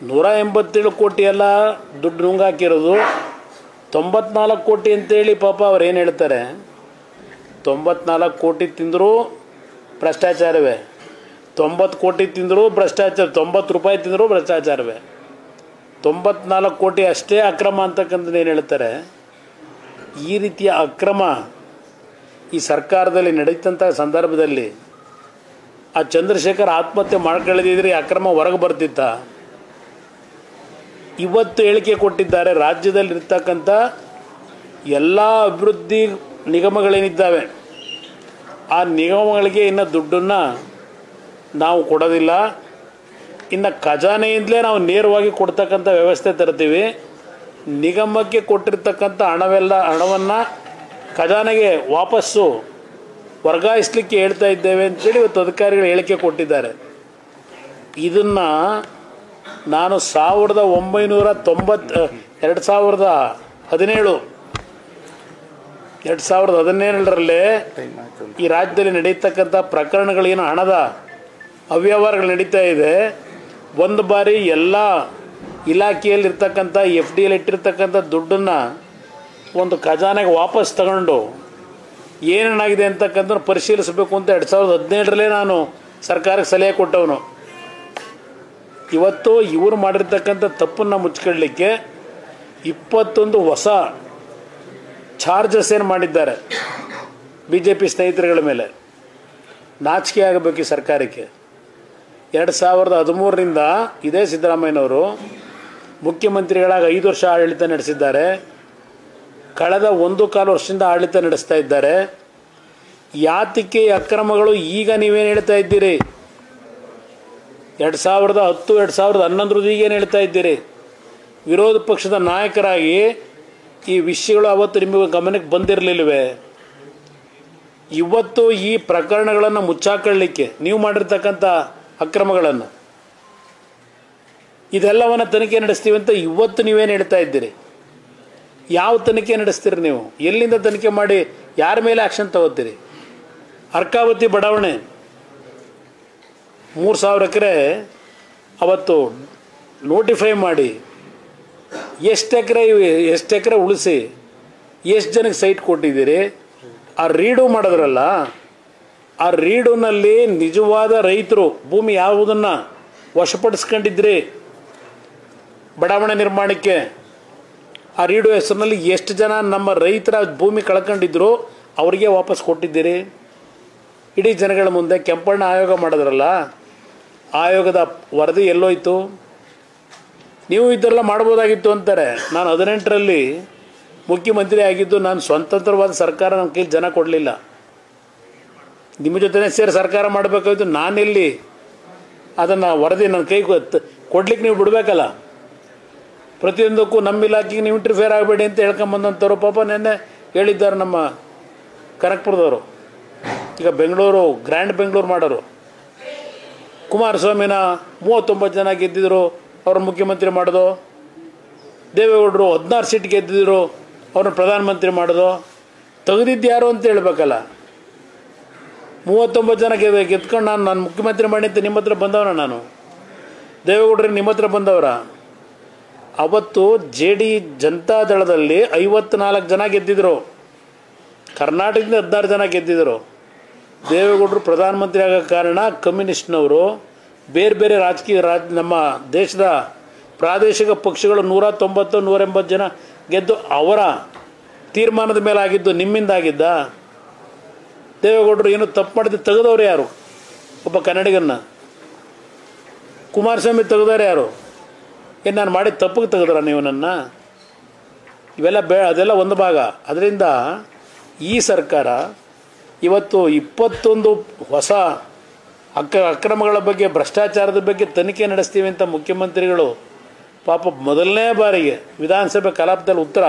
187 ಕೋಟಿ ಎಲ್ಲ ದುಡ್ಡು ನುಂಗಾಕಿರೋದು, 94 ಕೋಟಿ ಅಂತೇಳಿ ಪಾಪ ಅವ್ರು ಏನು ಹೇಳ್ತಾರೆ, 94 ಕೋಟಿ ತಿಂದರೂ ಭ್ರಷ್ಟಾಚಾರವೇ, 90 ಕೋಟಿ ತಿಂದರೂ ಭ್ರಷ್ಟಾಚಾರ, 90 ರೂಪಾಯಿ ತಿಂದರೂ ಭ್ರಷ್ಟಾಚಾರವೇ, 94 ಕೋಟಿ ಅಷ್ಟೇ ಅಕ್ರಮ ಅಂತಕ್ಕಂಥದ್ದು ಏನು ಹೇಳ್ತಾರೆ. ಈ ರೀತಿಯ ಅಕ್ರಮ ಈ ಸರ್ಕಾರದಲ್ಲಿ ನಡೀತಂಥ ಸಂದರ್ಭದಲ್ಲಿ ಆ ಚಂದ್ರಶೇಖರ್ ಆತ್ಮಹತ್ಯೆ ಮಾಡ್ಕೊಳ್ಳದಿದ್ರೆ ಈ ಅಕ್ರಮ ಹೊರಗೆ ಬರ್ತಿತ್ತ? ಇವತ್ತು ಹೇಳಿಕೆ ಕೊಟ್ಟಿದ್ದಾರೆ, ರಾಜ್ಯದಲ್ಲಿರ್ತಕ್ಕಂಥ ಎಲ್ಲ ಅಭಿವೃದ್ಧಿ ನಿಗಮಗಳೇನಿದ್ದಾವೆ ಆ ನಿಗಮಗಳಿಗೆ ಇನ್ನು ದುಡ್ಡನ್ನು ನಾವು ಕೊಡೋದಿಲ್ಲ, ಇನ್ನು ಖಜಾನೆಯಿಂದಲೇ ನಾವು ನೇರವಾಗಿ ಕೊಡ್ತಕ್ಕಂಥ ವ್ಯವಸ್ಥೆ ತರ್ತೀವಿ, ನಿಗಮಕ್ಕೆ ಕೊಟ್ಟಿರ್ತಕ್ಕಂಥ ಹಣವನ್ನು ಖಜಾನೆಗೆ ವಾಪಸ್ಸು ವರ್ಗಾಯಿಸಲಿಕ್ಕೆ ಹೇಳ್ತಾ ಇದ್ದೇವೆ ಅಂತೇಳಿ ಇವತ್ತು ಅಧಿಕಾರಿಗಳು ಹೇಳಿಕೆ ಕೊಟ್ಟಿದ್ದಾರೆ. ಇದನ್ನು ನಾನು 2017ರಲ್ಲಿ ಈ ರಾಜ್ಯದಲ್ಲಿ ನಡೀತಕ್ಕಂಥ ಪ್ರಕರಣಗಳೇನು ಹಣದ ಅವ್ಯವಹಾರಗಳು ನಡೀತಾ ಇದೆ, ಒಂದು ಬಾರಿ ಎಲ್ಲ ಇಲಾಖೆಯಲ್ಲಿರ್ತಕ್ಕಂಥ FD ಯಲ್ಲಿ ಇಟ್ಟಿರ್ತಕ್ಕಂಥ ದುಡ್ಡನ್ನು ಒಂದು ಖಜಾನೆಗೆ ವಾಪಸ್ ತಗೊಂಡು ಏನೇನಾಗಿದೆ ಅಂತಕ್ಕಂಥ ಪರಿಶೀಲಿಸಬೇಕು ಅಂತ 2017ರಲ್ಲೇ ನಾನು ಸರ್ಕಾರಕ್ಕೆ ಸಲಹೆ ಕೊಟ್ಟವನು. ಇವತ್ತು ಇವರು ಮಾಡಿರ್ತಕ್ಕಂಥ ತಪ್ಪನ್ನು ಮುಚ್ಕೊಳ್ಳಲಿಕ್ಕೆ 21 ಹೊಸ ಚಾರ್ಜಸ್ ಏನು ಮಾಡಿದ್ದಾರೆ BJP ಸ್ನೇಹಿತರುಗಳ ಮೇಲೆ. ನಾಚಿಕೆ ಆಗಬೇಕು ಈ ಸರ್ಕಾರಕ್ಕೆ. 2013ರಿಂದ ಇದೇ ಸಿದ್ದರಾಮಯ್ಯನವರು ಮುಖ್ಯಮಂತ್ರಿಗಳಾಗಿ 5 ವರ್ಷ ಆಡಳಿತ ನಡೆಸಿದ್ದಾರೆ. ಕಳೆದ 1.25 ವರ್ಷದಿಂದ ಆಡಳಿತ ನಡೆಸ್ತಾ ಇದ್ದಾರೆ. ಯಾತಕ್ಕೆ ಅಕ್ರಮಗಳು ಈಗ ನೀವೇನು ಹೇಳ್ತಾ ಇದ್ದೀರಿ? 2010 2011 ಈಗೇನು ಹೇಳ್ತಾ ಇದ್ದೀರಿ? ವಿರೋಧ ಪಕ್ಷದ ನಾಯಕರಾಗಿ ಈ ವಿಷಯಗಳು ಅವತ್ತು ನಿಮಗೆ ಗಮನಕ್ಕೆ ಬಂದಿರಲಿಲ್ಲವೇ? ಇವತ್ತು ಈ ಪ್ರಕರಣಗಳನ್ನು ಮುಚ್ಚಾಕೊಳ್ಳಲಿಕ್ಕೆ ನೀವು ಮಾಡಿರ್ತಕ್ಕಂಥ ಅಕ್ರಮಗಳನ್ನು ಇದೆಲ್ಲವನ್ನು ತನಿಖೆ ನಡೆಸ್ತೀವಿ ಅಂತ ಇವತ್ತು ನೀವೇನು ಹೇಳ್ತಾ ಇದ್ದೀರಿ? ಯಾವ ತನಿಖೆ ನಡೆಸ್ತೀರಿ ನೀವು? ಎಲ್ಲಿಂದ ತನಿಖೆ ಮಾಡಿ ಯಾರ ಮೇಲೆ ಆ್ಯಕ್ಷನ್ ತಗೋತೀರಿ? ಅರ್ಕಾವತಿ ಬಡಾವಣೆ 3000 ಎಕರೆ ಅವತ್ತು ನೋಟಿಫೈ ಮಾಡಿ ಎಷ್ಟು ಎಕರೆ ಉಳಿಸಿ ಎಷ್ಟು ಜನಕ್ಕೆ ಸೈಟ್ ಕೊಟ್ಟಿದ್ದೀರಿ? ಆ ರೀಡು ಮಾಡಿದ್ರಲ್ಲ, ಆ ರೀಡುನಲ್ಲಿ ನಿಜವಾದ ರೈತರು ಭೂಮಿ ಯಾವುದನ್ನು ವಶಪಡಿಸ್ಕೊಂಡಿದ್ರಿ ಬಡಾವಣೆ ನಿರ್ಮಾಣಕ್ಕೆ, ಆ ರೀಡು ಹೆಸರಿನಲ್ಲಿ ಎಷ್ಟು ಜನ ನಮ್ಮ ರೈತರ ಭೂಮಿ ಕಳ್ಕೊಂಡಿದ್ರು ಅವರಿಗೆ ವಾಪಸ್ ಕೊಟ್ಟಿದ್ದೀರಿ? ಇಡೀ ಜನಗಳ ಮುಂದೆ ಕೆಂಪಣ್ಣ ಆಯೋಗ ಮಾಡಿದ್ರಲ್ಲ, ಆಯೋಗದ ವರದಿ ಎಲ್ಲೋಯ್ತು? ನೀವು ಇದೆಲ್ಲ ಮಾಡ್ಬೋದಾಗಿತ್ತು ಅಂತಾರೆ. ನಾನು 18ರಲ್ಲಿ ಮುಖ್ಯಮಂತ್ರಿ ಆಗಿದ್ದು, ನಾನು ಸ್ವತಂತ್ರವಾದ ಸರ್ಕಾರ ನನ್ನ ಕೈಲಿ ಜನ ಕೊಡಲಿಲ್ಲ. ನಿಮ್ಮ ಜೊತೆನೇ ಸೇರಿ ಸರ್ಕಾರ ಮಾಡಬೇಕಾಗಿತ್ತು. ನಾನೆಲ್ಲಿ ಅದನ್ನು ವರದಿ ನನ್ನ ಕೈ ಕೊಡ್ಲಿಕ್ಕೆ ನೀವು ಬಿಡಬೇಕಲ್ಲ. ಪ್ರತಿಯೊಂದಕ್ಕೂ ನಮ್ಮ ಇಲಾಖೆಗೆ ನೀವು ಇಂಟರ್ಫಿಯರ್ ಆಗಬೇಡಿ ಅಂತ ಹೇಳ್ಕೊಂಬಂದಂಥವ್ರು ಪಾಪ ನೆನ್ನೆ ಹೇಳಿದ್ದಾರೆ ನಮ್ಮ ಕನಕಪುರದವರು. ಈಗ ಬೆಂಗಳೂರು ಗ್ರ್ಯಾಂಡ್ ಬೆಂಗಳೂರು ಮಾಡೋರು, ಕುಮಾರಸ್ವಾಮಿನ 39 ಜನ ಗೆದ್ದಿದ್ರು, ಅವ್ರನ್ನ ಮುಖ್ಯಮಂತ್ರಿ ಮಾಡೋದು. ದೇವೇಗೌಡರು 16 ಸೀಟ್ ಗೆದ್ದಿದ್ರು, ಅವ್ರನ್ನ ಪ್ರಧಾನಮಂತ್ರಿ ಮಾಡೋದು. ತೆಗೆದಿದ್ದು ಯಾರು ಅಂತ ಹೇಳ್ಬೇಕಲ್ಲ. 39 ಜನ ಗೆದ್ಕೊಂಡು ನಾನು ಮುಖ್ಯಮಂತ್ರಿ ಮಾಡಿ ಅಂತ ನಿಮ್ಮ ಹತ್ರ ಬಂದವನ ನಾನು? ದೇವೇಗೌಡರಿಗೆ ನಿಮ್ಮ ಹತ್ರ ಬಂದವರ? ಅವತ್ತು ಜನತಾದಳದಲ್ಲಿ 54 ಜನ ಗೆದ್ದಿದ್ರು, ಕರ್ನಾಟಕದಿಂದ 16 ಜನ ಗೆದ್ದಿದ್ರು. ದೇವೇಗೌಡರು ಪ್ರಧಾನಮಂತ್ರಿ ಆಗೋ ಕಾರಣ ಕಮ್ಯುನಿಸ್ಟ್ನವರು ಬೇರೆ ಬೇರೆ ನಮ್ಮ ದೇಶದ ಪ್ರಾದೇಶಿಕ ಪಕ್ಷಗಳು 190 180 ಜನ ಗೆದ್ದು ಅವರ ತೀರ್ಮಾನದ ಮೇಲೆ ಆಗಿದ್ದು, ನಿಮ್ಮಿಂದ ಆಗಿದ್ದ? ದೇವೇಗೌಡರು ಏನು ತಪ್ಪು ಮಾಡಿದ್ದು ತೆಗೆದವ್ರು ಯಾರು? ಒಬ್ಬ ಕನ್ನಡಿಗನ್ನ. ಕುಮಾರಸ್ವಾಮಿ ತೆಗೆದವ್ರು ಯಾರು? ಏನು ನಾನು ಮಾಡಿದ ತಪ್ಪಿಗೆ ತೆಗೆದ್ರ ನೀವು ನನ್ನ? ಇವೆಲ್ಲ ಅದೆಲ್ಲ ಒಂದು ಭಾಗ. ಅದರಿಂದ ಈ ಸರ್ಕಾರ ಇವತ್ತು 21 ಹೊಸ ಅಕ್ರಮಗಳ ಬಗ್ಗೆ, ಭ್ರಷ್ಟಾಚಾರದ ಬಗ್ಗೆ ತನಿಖೆ ನಡೆಸ್ತೀವಿ ಅಂತ ಮುಖ್ಯಮಂತ್ರಿಗಳು ಪಾಪ ಮೊದಲನೇ ಬಾರಿಗೆ ವಿಧಾನಸಭೆ ಕಲಾಪದಲ್ಲಿ ಉತ್ತರ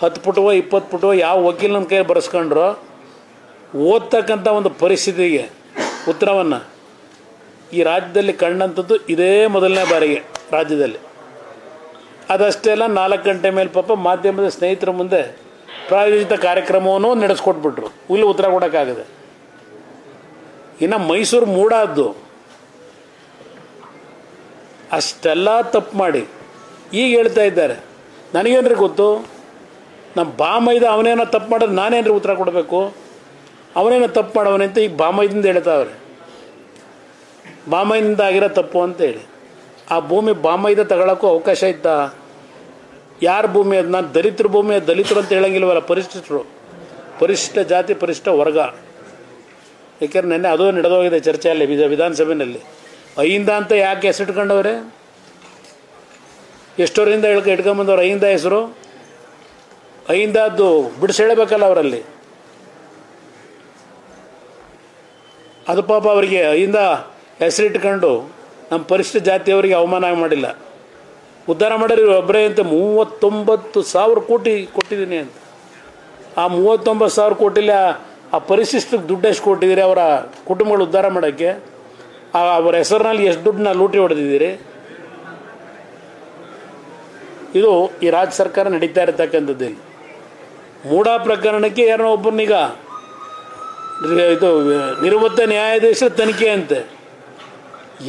10 ಪುಟವೋ 20 ಪುಟವೋ ಯಾವ ವಕೀಲನ ಕೈ ಬರೆಸ್ಕೊಂಡ್ರೋ ಓದ್ತಕ್ಕಂಥ ಒಂದು ಪರಿಸ್ಥಿತಿಗೆ ಉತ್ತರವನ್ನು ಈ ರಾಜ್ಯದಲ್ಲಿ ಕಂಡಂಥದ್ದು ಇದೇ ಮೊದಲನೇ ಬಾರಿಗೆ ರಾಜ್ಯದಲ್ಲಿ. ಅದಷ್ಟೇ ಅಲ್ಲ, 4 ಗಂಟೆ ಮೇಲೆ ಪಾಪ ಮಾಧ್ಯಮದ ಸ್ನೇಹಿತರ ಮುಂದೆ ಪ್ರಾಯೋಜಿತ ಕಾರ್ಯಕ್ರಮವನ್ನು ನಡೆಸ್ಕೊಟ್ಬಿಟ್ರು. ಇಲ್ಲಿ ಉತ್ತರ ಕೊಡೋಕ್ಕಾಗದೆ. ಇನ್ನು ಮೈಸೂರು ಮೂಡಾದ್ದು ಅಷ್ಟೆಲ್ಲ ತಪ್ಪು ಮಾಡಿ ಈಗ ಹೇಳ್ತಾ ಇದ್ದಾರೆ. ನನಗೇನ್ರಿ ಗೊತ್ತು? ನಮ್ಮ ಬಾಮೈದ ಅವನೇನೋ ತಪ್ಪು ಮಾಡೋದು ನಾನೇನ್ರಿ ಉತ್ತರ ಕೊಡಬೇಕು? ಅವನೇನೋ ತಪ್ಪು ಮಾಡವನೇ ಅಂತ ಈಗ ಬಾಮೈದಿಂದ ಹೇಳ್ತಾವ್ರೆ. ಬಾಮೈದಿಂದ ಆಗಿರೋ ತಪ್ಪು ಅಂತೇಳಿ ಆ ಭೂಮಿ ಬಾಮೈದ ತಗೊಳ್ಳೋಕ್ಕೂ ಅವಕಾಶ ಇತ್ತಾ? ಯಾರ ಭೂಮಿ ಅದು? ನಾನು ದಲಿತರ ಭೂಮಿ, ದಲಿತರು ಅಂತ ಹೇಳಂಗಿಲ್ವಲ್ಲ, ಪರಿಶಿಷ್ಟರು, ಪರಿಶಿಷ್ಟ ಜಾತಿ, ಪರಿಶಿಷ್ಟ ವರ್ಗ. ಯಾಕೆಂದ್ರೆ ನೆನ್ನೆ ಅದು ನಡೆದೋಗಿದೆ ಚರ್ಚೆಯಲ್ಲಿ ವಿಧಾನಸಭೆಯಲ್ಲಿ. ಅಹಿಂದ ಅಂತ ಯಾಕೆ ಹೆಸರಿಟ್ಕೊಂಡವ್ರೆ? ಎಷ್ಟೋರಿಂದ ಇಟ್ಕೊಂಬಂದವ್ರು ಅಹಿಂದ ಹೆಸರು? ಅಹಿಂದದ್ದು ಬಿಡಿಸೇಳಬೇಕಲ್ಲ ಅವರಲ್ಲಿ. ಅದು ಪಾಪ ಅವರಿಗೆ ಅಹಿಂದ ಹೆಸರಿಟ್ಕೊಂಡು ನಮ್ಮ ಪರಿಶಿಷ್ಟ ಜಾತಿಯವರಿಗೆ ಅವಮಾನ ಮಾಡಿಲ್ಲ. ಉದ್ಧಾರ ಮಾಡಿರಿ ಒಬ್ಬರೇ ಅಂತ 39,000 ಕೋಟಿ ಕೊಟ್ಟಿದ್ದೀನಿ ಅಂತ. ಆ 39,000 ಕೋಟಿಲಿ ಆ ಪರಿಶಿಷ್ಟಕ್ಕೆ ದುಡ್ಡು ಎಷ್ಟು ಕೊಟ್ಟಿದ್ದೀರಿ ಅವರ ಕುಟುಂಬಗಳು ಉದ್ಧಾರ ಮಾಡೋಕ್ಕೆ? ಅವರ ಹೆಸರಿನಲ್ಲಿ ಎಷ್ಟು ದುಡ್ಡನ್ನ ಲೂಟಿ ಹೊಡೆದಿದ್ದೀರಿ? ಇದು ಈ ರಾಜ್ಯ ಸರ್ಕಾರ ನಡೀತಾ ಇರತಕ್ಕಂಥದ್ದಿಲ್ಲ. ಮೂಢ ಪ್ರಕರಣಕ್ಕೆ ಯಾರೋ ಒಬ್ಬರನ್ನೀಗ ಇದು ನಿವೃತ್ತ ನ್ಯಾಯಾಧೀಶರ ತನಿಖೆ ಅಂತೆ.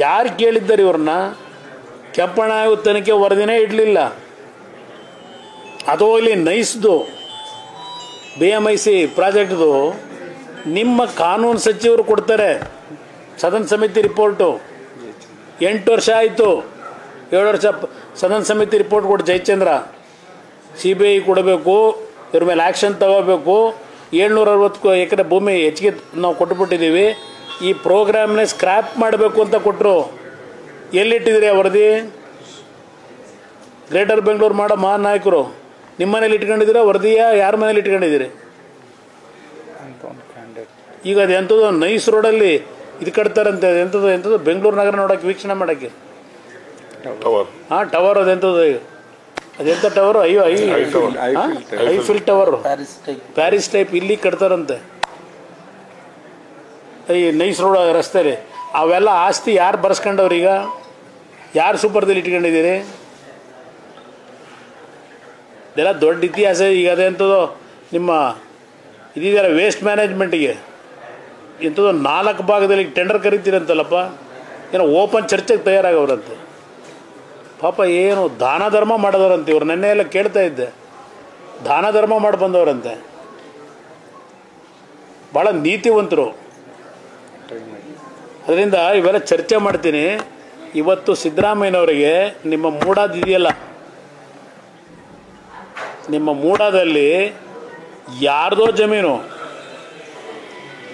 ಯಾರು ಕೇಳಿದ್ದಾರೆ ಇವ್ರನ್ನ? ಕೆಂಪಣ್ಣ ಆಯೋಗ ತನಿಖೆ ವರದಿನೇ ಇಡಲಿಲ್ಲ. ಅದು ಇಲ್ಲಿ ನೈಸ್ದು BMIC ಪ್ರಾಜೆಕ್ಟ್ದು ನಿಮ್ಮ ಕಾನೂನು ಸಚಿವರು ಕೊಡ್ತಾರೆ ಸದನ ಸಮಿತಿ ರಿಪೋರ್ಟು. 8 ವರ್ಷ ಆಯಿತು, 7 ವರ್ಷ ಸದನ ಸಮಿತಿ ರಿಪೋರ್ಟ್ ಕೊಟ್ಟು ಜಯಚಂದ್ರ CBI ಕೊಡಬೇಕು, ಇವ್ರ ಮೇಲೆ ಆ್ಯಕ್ಷನ್ ತಗೋಬೇಕು. 760 ಎಕರೆ ಭೂಮಿ ಹೆಚ್ಚಿಗೆ ನಾವು ಕೊಟ್ಟುಬಿಟ್ಟಿದ್ದೀವಿ, ಈ ಪ್ರೋಗ್ರಾಮ್ನೇ ಸ್ಕ್ರ್ಯಾಪ್ ಮಾಡಬೇಕು ಅಂತ ಕೊಟ್ಟರು. ಎಲ್ಲಿಟ್ಟಿದ್ದೀರಿ ಆ ವರದಿ? ಗ್ರೇಟರ್ ಬೆಂಗಳೂರು ಮಾಡೋ ಮಹಾನ್ ನಾಯಕರು ನಿಮ್ಮ ಮನೇಲಿ ಇಟ್ಕೊಂಡಿದ್ದೀರಾ ವರದಿಯ? ಯಾರ ಮನೇಲಿ ಇಟ್ಕೊಂಡಿದ್ದೀರಿ? ಈಗ ಅದು ಎಂಥದ್ದು ನೈಸ್ ರೋಡಲ್ಲಿ ಇದು ಕಟ್ತಾರಂತೆ. ಎಂಥದ್ದು ಬೆಂಗಳೂರು ನಗರ ನೋಡೋಕೆ, ವೀಕ್ಷಣೆ ಮಾಡೋಕ್ಕೆ. ಟವರ್ ಅದೆಂಥದ್ದು? ಅದೆಂಥ tower? Eiffel tower, Paris type ಇಲ್ಲಿ ಕಟ್ತಾರಂತೆ ಈ ನೈಸ್ ರೋಡ್ ರಸ್ತೆಯಲ್ಲಿ. ಅವೆಲ್ಲ ಆಸ್ತಿ ಯಾರು ಬರ್ಸ್ಕೊಂಡವ್ರು? ಈಗ ಯಾರು ಸೂಪರ್ದಲ್ಲಿ ಇಟ್ಕೊಂಡಿದ್ದೀರಿ? ಇದೆಲ್ಲ ದೊಡ್ಡ ಇತಿಹಾಸ. ಈಗ ಅದೇಂಥದ್ದು ನಿಮ್ಮ ಇದೆಯಲ್ಲ ವೇಸ್ಟ್ ಮ್ಯಾನೇಜ್ಮೆಂಟಿಗೆ ಇಂಥದ್ದು 4 ಭಾಗದಲ್ಲಿ ಟೆಂಡರ್ ಕರಿತೀರಂತಲ್ಲಪ್ಪ. ಏನೋ ಓಪನ್ ಚರ್ಚೆಗೆ ತಯಾರಾಗವ್ರಂತೆ. ಪಾಪ ಏನು ದಾನ ಧರ್ಮ ಮಾಡೋದವ್ರಂತೆ ಇವ್ರು. ನೆನ್ನೆ ಎಲ್ಲ ಕೇಳ್ತಾ ಇದ್ದೆ, ದಾನ ಧರ್ಮ ಮಾಡಿ ಬಂದವರಂತೆ. ಭಾಳ ನೀತಿವಂತರು. ಅದರಿಂದ ಇವೆಲ್ಲ ಚರ್ಚೆ ಮಾಡ್ತೀನಿ. ಇವತ್ತು ಸಿದ್ದರಾಮಯ್ಯನವರಿಗೆ ನಿಮ್ಮ ಮೂಡಾದ ಇದೆಯಲ್ಲ, ನಿಮ್ಮ ಮೂಡಾದಲ್ಲಿ ಯಾರ್ದೋ ಜಮೀನು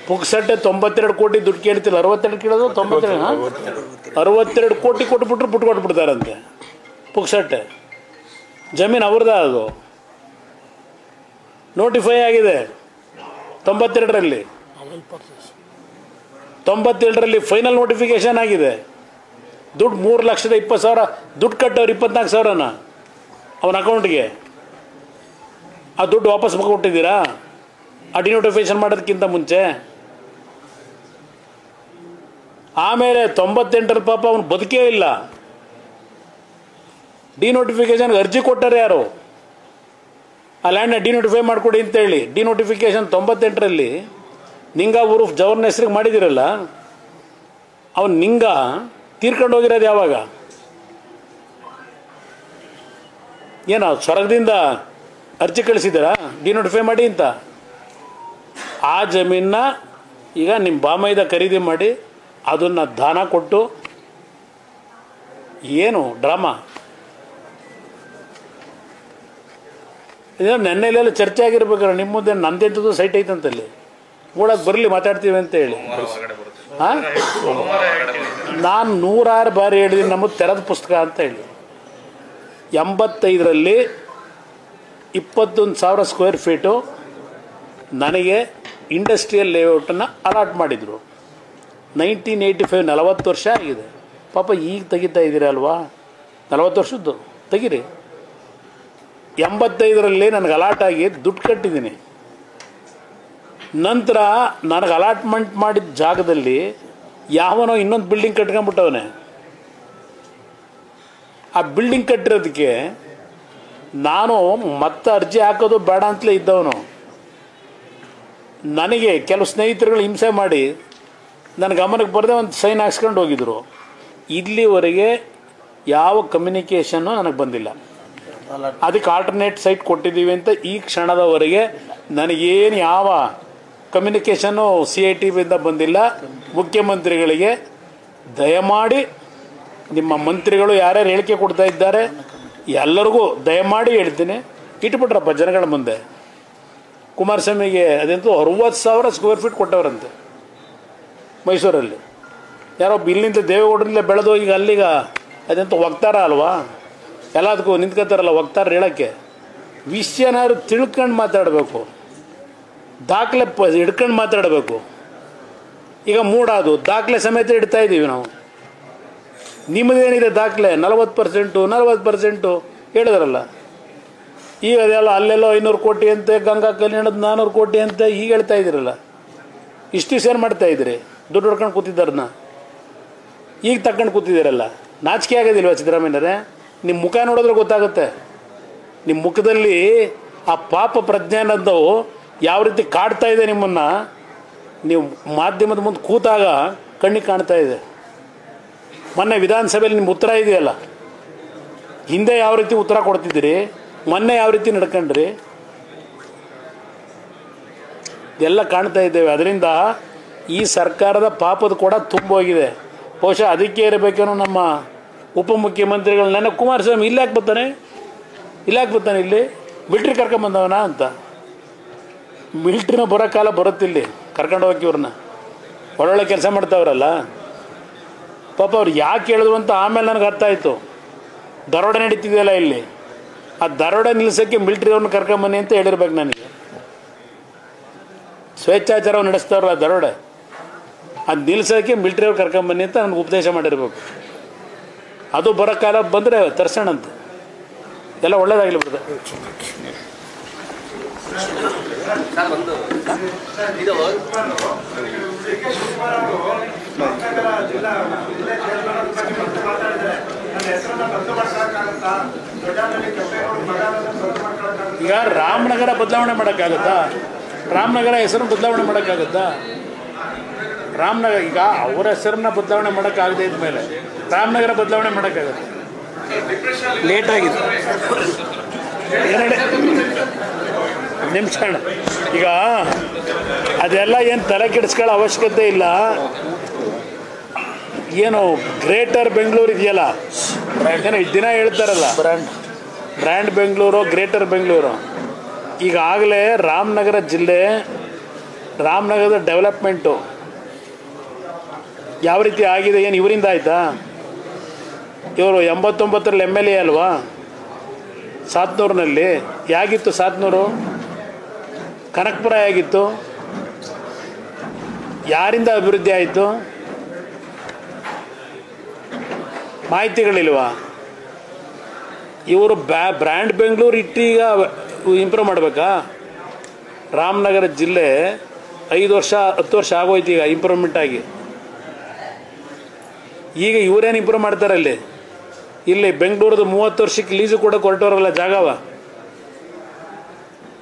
ಪುಕ್ಸಟ್ಟೆ 92 ಕೋಟಿ ದುಡ್ಡು ಕೇಳ್ತಿಲ್ಲ, 62 ಕೇಳೋದು 92 62 ಕೋಟಿ ಕೊಟ್ಬಿಟ್ರು ಬಿಟ್ಟು ಕೊಟ್ಬಿಡ್ತಾರಂತೆ. ಪುಕ್ಸಟ್ಟೆ ಜಮೀನು ಅವ್ರದ್ದ, ಅದು ನೋಟಿಫೈ ಆಗಿದೆ 92ರಲ್ಲಿ, 97ರಲ್ಲಿ ಫೈನಲ್ ನೋಟಿಫಿಕೇಶನ್ ಆಗಿದೆ. ದುಡ್ಡು 3,20,000 ದುಡ್ಡು ಕಟ್ಟವ್ರು 24,000ನ ಅವನ ಅಕೌಂಟ್ಗೆ. ಆ ದುಡ್ಡು ವಾಪಸ್ ಕೊಟ್ಟಿದ್ದೀರಾ ಆ ಡಿನೋಟಿಫಿಕೇಶನ್ ಮಾಡೋದಕ್ಕಿಂತ ಮುಂಚೆ? ಆಮೇಲೆ 98ರಲ್ಲಿ ಪಾಪ ಅವನು ಬದುಕೇ ಇಲ್ಲ. ಡಿನೋಟಿಫಿಕೇಶನ್ಗೆ ಅರ್ಜಿ ಕೊಟ್ಟರೆ ಯಾರು? ಆ ಲ್ಯಾಂಡ್ನ ಡಿನೋಟಿಫೈ ಮಾಡಿಕೊಡಿ ಅಂತೇಳಿ ಡಿನೋಟಿಫಿಕೇಶನ್ 98ರಲ್ಲಿ ನಿಂಗ ಊರು ಜವರ್ನ ಹೆಸ್ರಿಗೆ ಮಾಡಿದಿರಲ್ಲ, ಅವನು ನಿಂಗ ತೀರ್ಕೊಂಡು ಹೋಗಿರೋದು ಯಾವಾಗ? ಏನೋ ಸ್ವರ್ಗದಿಂದ ಅರ್ಜಿ ಕಳಿಸಿದ್ದೀರಾ ಡಿನೋಟಿಫೈ ಮಾಡಿ ಅಂತ? ಆ ಜಮೀನನ್ನ ಈಗ ನಿಮ್ಮ ಬಾಮೈದ ಖರೀದಿ ಮಾಡಿ ಅದನ್ನು ದಾನ ಕೊಟ್ಟು ಏನು ಡ್ರಾಮಾ ಇದು? ನೆನ್ನೆಲೆಲ್ಲ ಚರ್ಚೆ ಆಗಿರ್ಬೇಕಾದ್ರೆ ನಿಮ್ಮ ಮುಂದೆ ನಂದೆಂಥದ್ದು ಸೈಟ್ ಐತಂತಲ್ಲಿ ಓಡಕ್ಕೆ ಬರಲಿ ಮಾತಾಡ್ತೀವಿ ಅಂತ ಹೇಳಿ. ಹಾಂ, ನಾನು 106 ಬಾರಿ ಹೇಳಿದ್ದೀನಿ ನಮ್ಮದು ತೆರೆದ ಪುಸ್ತಕ ಅಂತ ಹೇಳಿ. 85ರಲ್ಲಿ 21,000 ಸ್ಕ್ವೇರ್ ಫೀಟು ನನಗೆ ಇಂಡಸ್ಟ್ರಿಯಲ್ ಲೇಔಟನ್ನು ಅಲಾಟ್ ಮಾಡಿದರು. 1985 40 ವರ್ಷ ಆಗಿದೆ. ಪಾಪ ಈಗ ತೆಗಿತಾ ಇದ್ದೀರಲ್ವಾ, 40 ವರ್ಷದ್ದು ತೆಗೀರಿ. 85ರಲ್ಲಿ ನನಗೆ ಅಲಾಟ್ ಆಗಿ ದುಡ್ಡು ಕಟ್ಟಿದ್ದೀನಿ. ನಂತರ ನನಗೆ ಅಲಾಟ್ಮೆಂಟ್ ಮಾಡಿದ ಜಾಗದಲ್ಲಿ ಯಾವನೋ ಇನ್ನೊಂದು ಬಿಲ್ಡಿಂಗ್ ಕಟ್ಕೊಂಡ್ಬಿಟ್ಟವನೆ. ಆ ಬಿಲ್ಡಿಂಗ್ ಕಟ್ಟಿರೋದಕ್ಕೆ ನಾನು ಮತ್ತೆ ಅರ್ಜಿ ಹಾಕೋದು ಬೇಡ ಅಂತಲೇ ಇದ್ದವನು. ನನಗೆ ಕೆಲವು ಸ್ನೇಹಿತರುಗಳು ಹಿಂಸೆ ಮಾಡಿ ನನ್ನ ಗಮನಕ್ಕೆ ಬರದೆ ಒಂದು ಸೈನ್ ಹಾಕ್ಸ್ಕೊಂಡು ಹೋಗಿದ್ರು. ಇಲ್ಲಿವರೆಗೆ ಯಾವ ಕಮ್ಯುನಿಕೇಷನ್ನು ನನಗೆ ಬಂದಿಲ್ಲ. ಅದಕ್ಕೆ ಆಲ್ಟರ್ನೇಟ್ ಸೈಟ್ ಕೊಟ್ಟಿದ್ದೀವಿ ಅಂತ ಈ ಕ್ಷಣದವರೆಗೆ ನನಗೇನು ಯಾವ ಕಮ್ಯುನಿಕೇಷನ್ನು CITಬಿಂದ ಬಂದಿಲ್ಲ. ಮುಖ್ಯಮಂತ್ರಿಗಳಿಗೆ ದಯಮಾಡಿ, ನಿಮ್ಮ ಮಂತ್ರಿಗಳು ಯಾರ್ಯಾರು ಹೇಳಿಕೆ ಕೊಡ್ತಾ ಇದ್ದಾರೆ ಎಲ್ಲರಿಗೂ ದಯಮಾಡಿ ಹೇಳ್ತೀನಿ, ಇಟ್ಬಿಟ್ರಪ್ಪ ಜನಗಳ ಮುಂದೆ. ಕುಮಾರಸ್ವಾಮಿಗೆ ಅದಂತೂ 60,000 ಸ್ಕ್ವೇರ್ ಫೀಟ್ ಕೊಟ್ಟವರಂತೆ ಮೈಸೂರಲ್ಲಿ. ಯಾರೋ ಇಲ್ಲಿಂದ ದೇವೇಗೌಡರಲ್ಲೇ ಬೆಳೆದು ಈಗ ಅಲ್ಲಿಗ ಅದಂತೂ ವಕ್ತಾರ ಅಲ್ವಾ, ಎಲ್ಲದಕ್ಕೂ ನಿಂತ್ಕೊತಾರಲ್ಲ ವಕ್ತಾರ ಹೇಳೋಕ್ಕೆ. ವಿಷಯನಾದ್ರು ತಿಳ್ಕೊಂಡು ಮಾತಾಡಬೇಕು, ದಾಖಲೆ ಹಿಡ್ಕೊಂಡು ಮಾತಾಡಬೇಕು. ಈಗ ಮೂಡಾದು ದಾಖಲೆ ಸಮೇತ ಇಡ್ತಾ ಇದ್ದೀವಿ ನಾವು. ನಿಮ್ಮದೇನಿದೆ ದಾಖಲೆ? 40% ಹೇಳಿದ್ರಲ್ಲ. ಈಗ ಅದೆಲ್ಲ ಅಲ್ಲೆಲ್ಲೋ 500 ಕೋಟಿ ಅಂತೆ, ಗಂಗಾ ಕಲ್ಯಾಣದ 400 ಕೋಟಿ ಅಂತೆ ಈಗ ಹೇಳ್ತಾ ಇದ್ದೀರಲ್ಲ. ಇಷ್ಟು ಏನು ಮಾಡ್ತಾ ಇದ್ದೀರಿ? ದುಡ್ಡು ಹೊಡ್ಕೊಂಡು ಕೂತಿದ್ದಾರನ್ನ ಈಗ ತಗೊಂಡು ಕೂತಿದ್ದೀರಲ್ಲ. ನಾಚಿಕೆ ಆಗೋದಿಲ್ವ ಸಿದ್ದರಾಮಯ್ಯರೇ? ನಿಮ್ಮ ಮುಖ ನೋಡಿದ್ರೆ ಗೊತ್ತಾಗುತ್ತೆ. ನಿಮ್ಮ ಮುಖದಲ್ಲಿ ಆ ಪಾಪ ಪ್ರಜ್ಞೆ ಅನ್ನೋದು ಯಾವ ರೀತಿ ಕಾಡ್ತಾ ಇದೆ ನಿಮ್ಮನ್ನು. ನೀವು ಮಾಧ್ಯಮದ ಮುಂದೆ ಕೂತಾಗ ಕಣ್ಣಿಗೆ ಕಾಣ್ತಾ ಇದೆ. ಮೊನ್ನೆ ವಿಧಾನಸಭೆಯಲ್ಲಿ ನಿಮ್ಮ ಉತ್ತರ ಇದೆಯಲ್ಲ, ಹಿಂದೆ ಯಾವ ರೀತಿ ಉತ್ತರ ಕೊಡ್ತಿದ್ದೀರಿ, ಮೊನ್ನೆ ಯಾವ ರೀತಿ ನಡ್ಕೊಂಡ್ರಿ, ಇದೆಲ್ಲ ಕಾಣ್ತಾ ಇದ್ದೇವೆ. ಅದರಿಂದ ಈ ಸರ್ಕಾರದ ಪಾಪದ ಕೂಡ ತುಂಬೋಗಿದೆ. ಬಹುಶಃ ಅದಕ್ಕೆ ಇರಬೇಕೇನೋ ನಮ್ಮ ಉಪಮುಖ್ಯಮಂತ್ರಿಗಳು. ನನ್ನ ಕುಮಾರಸ್ವಾಮಿ ಇಲ್ಲಾಕೆ ಬರ್ತಾನೆ ಇಲ್ಲಿ ಮಿಲ್ಟ್ರಿ ಕರ್ಕೊಂಬಂದವನ ಅಂತ. ಮಿಲ್ಟ್ರಿನ ಬರೋ ಕಾಲ ಬರುತ್ತಿಲ್ಲಿ ಕರ್ಕೊಂಡು ಹೋಗಿ ಇವ್ರನ್ನ ಒಳ್ಳೊಳ್ಳೆ ಕೆಲಸ ಮಾಡ್ತಾವ್ರಲ್ಲ. ಪಾಪ ಅವ್ರು ಯಾಕೆ ಹೇಳಿದ್ರು ಅಂತ ಆಮೇಲೆ ನನಗೆ ಅರ್ಥ ಆಯಿತು. ದರೋಡೆ ನಡೀತಿದೆಯಲ್ಲ ಇಲ್ಲಿ, ಆ ದರೋಡೆ ನಿಲ್ಲಿಸೋಕ್ಕೆ ಮಿಲ್ಟ್ರಿ ಅವ್ರನ್ನ ಕರ್ಕೊಂಬನ್ನಿ ಅಂತ ಹೇಳಿರ್ಬೇಕು ನನಗೆ. ಸ್ವೇಚ್ಛಾಚಾರವು ನಡೆಸ್ತಾರಲ್ಲ ದರೋಡೆ, ಅದು ನಿಲ್ಲಿಸೋಕ್ಕೆ ಮಿಲ್ಟ್ರಿ ಅವ್ರು ಕರ್ಕೊಂಬನ್ನಿ ಅಂತ ನನಗೆ ಉಪದೇಶ ಮಾಡಿರ್ಬೇಕು. ಅದು ಬರೋ ಕಾಲ ಬಂದರೆ ತರ್ಸೋಣಂತೆ, ಎಲ್ಲ ಒಳ್ಳೇದಾಗಲಿ ಬಿಡ್ತದೆ. ಈಗ ರಾಮನಗರ ಬದಲಾವಣೆ ಮಾಡೋಕ್ಕಾಗತ್ತಾ? ರಾಮನಗರ ಹೆಸರು ಬದಲಾವಣೆ ಮಾಡೋಕ್ಕಾಗತ್ತಾ? ರಾಮನಗರ ಈಗ ಅವರ ಹೆಸರನ್ನ ಬದಲಾವಣೆ ಮಾಡೋಕ್ಕಾಗದೇ ಇದ್ಮೇಲೆ ರಾಮನಗರ ಬದಲಾವಣೆ ಮಾಡೋಕ್ಕಾಗತ್ತೆ? ಲೇಟಾಗಿದೆ ನಿಮಿಷ. ಈಗ ಅದೆಲ್ಲ ಏನು ತಲೆ ಕೆಡಿಸ್ಕೊಳ್ಳೋ ಅವಶ್ಯಕತೆ ಇಲ್ಲ. ಏನು ಗ್ರೇಟರ್ ಬೆಂಗಳೂರು ಇದೆಯಲ್ಲ, ಏನೋ ದಿನ ಹೇಳ್ತಾರಲ್ಲ ಬ್ರ್ಯಾಂಡ್ ಬೆಂಗಳೂರು, ಗ್ರೇಟರ್ ಬೆಂಗಳೂರು. ಈಗಾಗಲೇ ರಾಮನಗರ ಜಿಲ್ಲೆ ರಾಮನಗರದ ಡೆವಲಪ್ಮೆಂಟು ಯಾವ ರೀತಿ ಆಗಿದೆ, ಏನು ಇವರಿಂದ ಆಯಿತಾ? ಇವರು 89ರಲ್ಲಿ MLA ಅಲ್ವಾ ಸಾತ್ನೂರಿನಲ್ಲಿ? ಯಾಗಿತ್ತು ಸಾತ್ನೂರು? ಕನಕಪುರ ಆಗಿತ್ತು? ಯಾರಿಂದ ಅಭಿವೃದ್ಧಿ ಆಯಿತು? ಮಾಹಿತಿಗಳಿಲ್ವಾ? ಇವರು ಬ್ರ್ಯಾಂಡ್ ಬೆಂಗಳೂರು ಇಟ್ಟೀಗ ಇಂಪ್ರೂವ್ ಮಾಡಬೇಕಾ? ರಾಮನಗರ ಜಿಲ್ಲೆ 5 ವರ್ಷ 10 ವರ್ಷ ಆಗೋಯ್ತು ಈಗ ಇಂಪ್ರೂವ್ಮೆಂಟ್ ಆಗಿ. ಈಗ ಇವರೇನು ಇಂಪ್ರೂವ್ ಮಾಡ್ತಾರಲ್ಲಿ? ಇಲ್ಲಿ ಬೆಂಗಳೂರದು 30 ವರ್ಷಕ್ಕೆ ಲೀಸು ಕೂಡ ಕೊಟ್ಟವರಲ್ಲ ಜಾಗವ,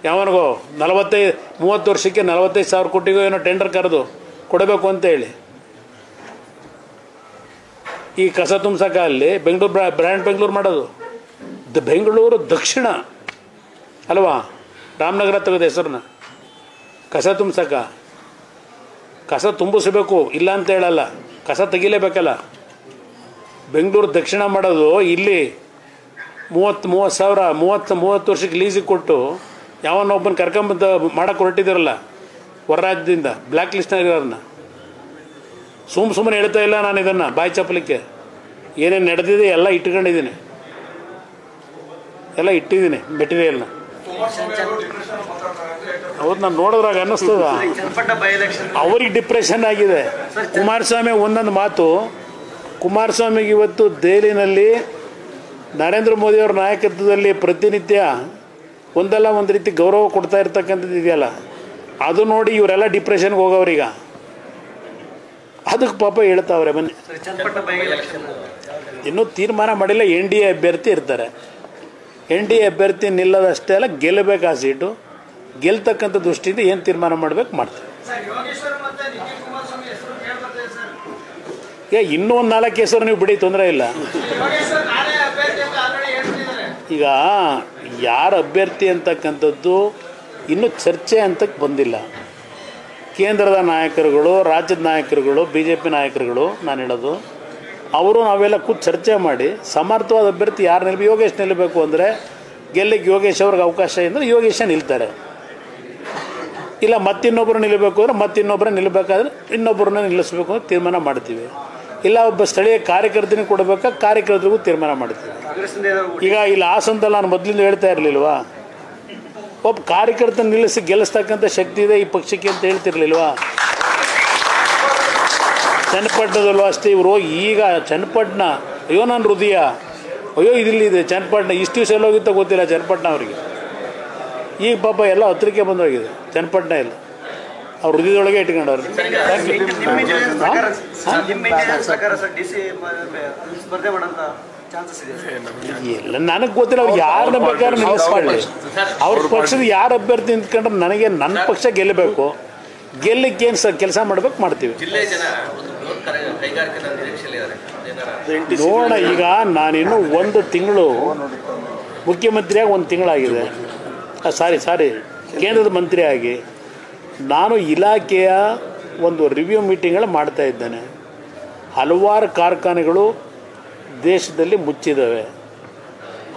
ಯಾವನಿಗೋ 30 ವರ್ಷಕ್ಕೆ 45,000 ಕೋಟಿಗೋ ಏನೋ ಟೆಂಡರ್ ಕರೆದು ಕೊಡಬೇಕು ಅಂತ ಹೇಳಿ ಈ ಕಸ ತುಂಬಿಸಕ ಅಲ್ಲಿ ಬೆಂಗಳೂರು ಬ್ರ್ಯಾಂಡ್ ಬೆಂಗಳೂರು ಮಾಡೋದು. ಬೆಂಗಳೂರು ದಕ್ಷಿಣ ಅಲ್ವಾ, ರಾಮನಗರ ತೆಗೆದು ಹೆಸರನ್ನ ಕಸ ತುಂಬಿಸಕ. ಕಸ ತುಂಬಿಸಬೇಕು ಇಲ್ಲ ಅಂತ ಹೇಳಲ್ಲ, ಕಸ ತೆಗಿಲೇಬೇಕಲ್ಲ. ಬೆಂಗಳೂರು ದಕ್ಷಿಣ ಮಾಡೋದು ಇಲ್ಲಿ 30 ವರ್ಷಕ್ಕೆ ಲೀಸಿಗೆ ಕೊಟ್ಟು ಯಾವನ್ನೊಬ್ಬನ ಕರ್ಕೊಂಬಂದು ಮಾಡೋಕ್ಕೆ ಹೊರಟಿದ್ದೀರಲ್ಲ ಹೊರ ರಾಜ್ಯದಿಂದ, ಬ್ಲ್ಯಾಕ್ ಲಿಸ್ಟ್ನಾಗಿರೋರನ್ನ. ಸುಮ್ಮನೆ ಹೇಳ್ತಾ ಇಲ್ಲ ನಾನು ಇದನ್ನು ಬಾಯಿ ಚಪ್ಪಲಿಕ್ಕೆ. ಏನೇನು ನಡೆದಿದೆ ಎಲ್ಲ ಇಟ್ಕೊಂಡಿದ್ದೀನಿ, ಎಲ್ಲ ಇಟ್ಟಿದ್ದೀನಿ ಮೆಟೀರಿಯಲ್ನ. ಹೌದು, ನಾನು ನೋಡಿದ್ರಾಗ ಅನ್ನಿಸ್ತದ ಅವ್ರಿಗೆ ಡಿಪ್ರೆಷನ್ ಆಗಿದೆ. ಕುಮಾರಸ್ವಾಮಿ ಒಂದೊಂದು ಮಾತು, ಕುಮಾರಸ್ವಾಮಿಗೆ ಇವತ್ತು ದೆಹಲಿನಲ್ಲಿ ನರೇಂದ್ರ ಮೋದಿಯವರ ನಾಯಕತ್ವದಲ್ಲಿ ಪ್ರತಿನಿತ್ಯ ಒಂದಲ್ಲ ಒಂದು ರೀತಿ ಗೌರವ ಕೊಡ್ತಾ ಇರ್ತಕ್ಕಂಥದ್ದು ಇದೆಯಲ್ಲ, ಅದು ನೋಡಿ ಇವರೆಲ್ಲ ಡಿಪ್ರೆಷನ್ಗೆ ಹೋಗೋವ್ರೀಗ. ಅದಕ್ಕೆ ಪಾಪ ಹೇಳ್ತಾವ್ರೆ. ಬನ್ನಿ, ಇನ್ನೂ ತೀರ್ಮಾನ ಮಾಡಿಲ್ಲ. NDA ಅಭ್ಯರ್ಥಿ ಇರ್ತಾರೆ. NDA ಅಭ್ಯರ್ಥಿ ನಿಲ್ಲದಷ್ಟೇ ಅಲ್ಲ, ಗೆಲ್ಲಬೇಕು ಆ ಸೀಟು. ಗೆಲ್ತಕ್ಕಂಥ ದೃಷ್ಟಿಯಿಂದ ಏನು ತೀರ್ಮಾನ ಮಾಡಬೇಕು ಮಾಡ್ತಾರೆ. ಇನ್ನೂ ಒಂದು 4 ಹೆಸರು ನೀವು ಬಿಡಿ, ತೊಂದರೆ ಇಲ್ಲ. ಈಗ ಯಾರ ಅಭ್ಯರ್ಥಿ ಅಂತಕ್ಕಂಥದ್ದು ಇನ್ನೂ ಚರ್ಚೆ ಅಂತಕ್ಕೆ ಬಂದಿಲ್ಲ. ಕೇಂದ್ರದ ನಾಯಕರುಗಳು, ರಾಜ್ಯದ ನಾಯಕರುಗಳು, BJP ನಾಯಕರುಗಳು, ನಾನು ಹೇಳೋದು ಅವರು ನಾವೆಲ್ಲ ಕೂತು ಚರ್ಚೆ ಮಾಡಿ ಸಮರ್ಥವಾದ ಅಭ್ಯರ್ಥಿ ಯಾರು ಯೋಗೇಶ್ ನಿಲ್ಲಬೇಕು ಅಂದರೆ ಗೆಲ್ಲಿಗೆ ಯೋಗೇಶ್ ಅವ್ರಿಗೆ ಅವಕಾಶ ಇದ್ದರೆ ಯೋಗೇಶ ನಿಲ್ತಾರೆ. ಇಲ್ಲ ಮತ್ತಿನ್ನೊಬ್ಬರು ನಿಲ್ಲಬೇಕು ಅಂದರೆ ಮತ್ತಿನ್ನೊಬ್ಬರೇ ನಿಲ್ಲಬೇಕಾದ್ರೆ ಇನ್ನೊಬ್ಬರನ್ನ ನಿಲ್ಲಿಸ್ಬೇಕು ಅಂತ ತೀರ್ಮಾನ ಮಾಡ್ತೀವಿ. ಇಲ್ಲ ಒಬ್ಬ ಸ್ಥಳೀಯ ಕಾರ್ಯಕರ್ತನಿಗೆ ಕೊಡಬೇಕಾ, ಕಾರ್ಯಕರ್ತರಿಗೂ ತೀರ್ಮಾನ ಮಾಡ್ತೀವಿ. ಈಗ ಇಲ್ಲಿ ಹಾಸನದಲ್ಲಿ ನಾನು ಮೊದಲಿಂದ ಹೇಳ್ತಾ ಇರಲಿಲ್ವಾ, ಒಬ್ಬ ಕಾರ್ಯಕರ್ತನ ನಿಲ್ಲಿಸಿ ಗೆಲ್ಲಿಸ್ತಕ್ಕಂಥ ಶಕ್ತಿ ಇದೆ ಈ ಪಕ್ಷಕ್ಕೆ ಅಂತ ಹೇಳ್ತಿರ್ಲಿಲ್ವಾ? ಚನ್ನಪಟ್ಟಣದಲ್ಲೂ ಅಷ್ಟೇ. ಇವರು ಈಗ ಚನ್ನಪಟ್ಟಣ, ಅಯ್ಯೋ ನನ್ನ ಹೃದಯ, ಅಯ್ಯೋ ಇದಿಲ್ಲಿದೆ ಚನ್ನಪಟ್ಟಣ. ಇಷ್ಟು ದಿವಸ ಎಲ್ಲೋಗಿತ್ತ ಗೊತ್ತಿಲ್ಲ ಚನ್ನಪಟ್ಟಣ ಅವರಿಗೆ. ಈಗ ಪಾಪ ಎಲ್ಲ ಹತ್ತಿರಕ್ಕೆ ಬಂದೋಗಿದೆ ಚನ್ನಪಟ್ಟಣ ಎಲ್ಲ ಅವ್ರ ಹೃದಯದೊಳಗೆ ಇಟ್ಕೊಂಡವ್ರು. ಇಲ್ಲ, ನನಗೆ ಗೊತ್ತಿಲ್ಲ. ಅವ್ರು ಯಾರನ್ನ ಬೇಕಾದ್ರೆ ನಿಲ್ಲಿಸ್ಕೊಳ್ಳಿ. ಅವ್ರ ಪಕ್ಷದ ಯಾರು ಅಭ್ಯರ್ಥಿ ನಿಂತ್ಕೊಂಡ್ರೆ ನನಗೆ ನನ್ನ ಪಕ್ಷ ಗೆಲ್ಲಬೇಕು. ಗೆಲ್ಲಕ್ಕೆ ಏನು ಕೆಲಸ ಮಾಡ್ಬೇಕು ಮಾಡ್ತೀವಿ. ನೋಡೋಣ. ಈಗ ನಾನಿನ್ನು 1 ತಿಂಗಳು ಮುಖ್ಯಮಂತ್ರಿಯಾಗಿ 1 ತಿಂಗಳಾಗಿದೆ. ಸಾರಿ ಕೇಂದ್ರದ ಮಂತ್ರಿಯಾಗಿ ನಾನು ಇಲಾಖೆಯ ಒಂದು ರಿವ್ಯೂ ಮೀಟಿಂಗ್ಗಳು ಮಾಡ್ತಾ ಇದ್ದೇನೆ. ಹಲವಾರು ಕಾರ್ಖಾನೆಗಳು ದೇಶದಲ್ಲಿ ಮುಚ್ಚಿದ್ದಾವೆ.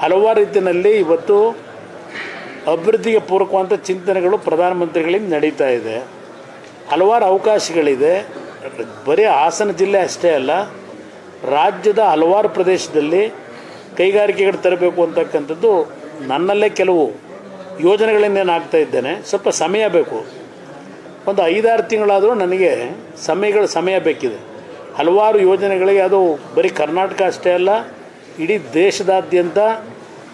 ಹಲವಾರು ರೀತಿಯಲ್ಲಿ ಇವತ್ತು ಅಭಿವೃದ್ಧಿಗೆ ಪೂರಕವಾದಂಥ ಚಿಂತನೆಗಳು ಪ್ರಧಾನಮಂತ್ರಿಗಳಿಂದ ನಡೀತಾ ಇದೆ. ಹಲವಾರು ಅವಕಾಶಗಳಿದೆ. ಬರೀ ಹಾಸನ ಜಿಲ್ಲೆ ಅಷ್ಟೇ ಅಲ್ಲ, ರಾಜ್ಯದ ಹಲವಾರು ಪ್ರದೇಶದಲ್ಲಿ ಕೈಗಾರಿಕೆಗಳು ತರಬೇಕು ಅಂತಕ್ಕಂಥದ್ದು ನನ್ನಲ್ಲೇ ಕೆಲವು ಯೋಜನೆಗಳನ್ನೇನು ಆಗ್ತಾ ಇದ್ದೇನೆ. ಸ್ವಲ್ಪ ಸಮಯ ಬೇಕು. ಒಂದು 5-6 ತಿಂಗಳಾದರೂ ನನಗೆ ಸಮಯ ಬೇಕಿದೆ. ಹಲವಾರು ಯೋಜನೆಗಳಿಗೆ, ಅದು ಬರೀ ಕರ್ನಾಟಕ ಅಷ್ಟೇ ಅಲ್ಲ, ಇಡೀ ದೇಶದಾದ್ಯಂತ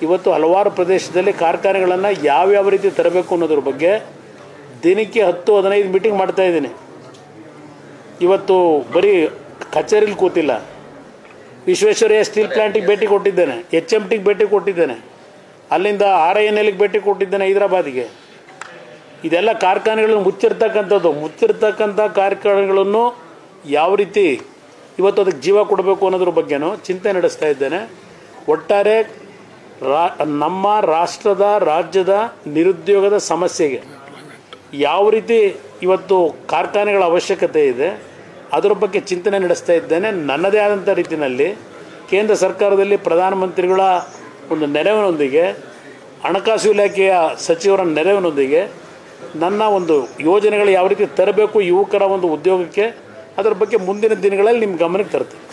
ಇವತ್ತು ಹಲವಾರು ಪ್ರದೇಶದಲ್ಲಿ ಕಾರ್ಖಾನೆಗಳನ್ನು ಯಾವ್ಯಾವ ರೀತಿ ತರಬೇಕು ಅನ್ನೋದ್ರ ಬಗ್ಗೆ ದಿನಕ್ಕೆ 10-15 ಮೀಟಿಂಗ್ ಮಾಡ್ತಾಯಿದ್ದೀನಿ. ಇವತ್ತು ಬರೀ ಕಚೇರಿಲಿ ಕೂತಿಲ್ಲ, ವಿಶ್ವೇಶ್ವರಯ್ಯ ಸ್ಟೀಲ್ ಪ್ಲ್ಯಾಂಟಿಗೆ ಭೇಟಿ ಕೊಟ್ಟಿದ್ದೇನೆ, HMTಗೆ ಭೇಟಿ ಕೊಟ್ಟಿದ್ದೇನೆ, ಅಲ್ಲಿಂದ RINLಗೆ ಭೇಟಿ ಕೊಟ್ಟಿದ್ದೇನೆ ಹೈದರಾಬಾದಿಗೆ. ಇದೆಲ್ಲ ಕಾರ್ಖಾನೆಗಳನ್ನು ಮುಚ್ಚಿರ್ತಕ್ಕಂಥ ಕಾರ್ಖಾನೆಗಳನ್ನು ಯಾವ ರೀತಿ ಇವತ್ತು ಅದಕ್ಕೆ ಜೀವ ಕೊಡಬೇಕು ಅನ್ನೋದ್ರ ಬಗ್ಗೆನೂ ಚಿಂತೆ ನಡೆಸ್ತಾ ಇದ್ದೇನೆ. ಒಟ್ಟಾರೆ ನಮ್ಮ ರಾಜ್ಯದ ನಿರುದ್ಯೋಗದ ಸಮಸ್ಯೆಗೆ ಯಾವ ರೀತಿ ಇವತ್ತು ಕಾರ್ಖಾನೆಗಳ ಅವಶ್ಯಕತೆ ಇದೆ ಅದರ ಬಗ್ಗೆ ಚಿಂತನೆ ನಡೆಸ್ತಾ ಇದ್ದೇನೆ. ನನ್ನದೇ ಆದಂಥ ರೀತಿಯಲ್ಲಿ ಕೇಂದ್ರ ಸರ್ಕಾರದಲ್ಲಿ ಪ್ರಧಾನಮಂತ್ರಿಗಳ ಒಂದು ನೆರವಿನೊಂದಿಗೆ, ಹಣಕಾಸು ಇಲಾಖೆಯ ಸಚಿವರ ನೆರವಿನೊಂದಿಗೆ ನನ್ನ ಒಂದು ಯೋಜನೆಗಳು ಯಾವ ರೀತಿ ತರಬೇಕು ಯುವಕರ ಒಂದು ಉದ್ಯೋಗಕ್ಕೆ, ಅದರ ಬಗ್ಗೆ ಮುಂದಿನ ದಿನಗಳಲ್ಲಿ ನಿಮ್ಮ ಗಮನಕ್ಕೆ ತರ್ತೀನಿ.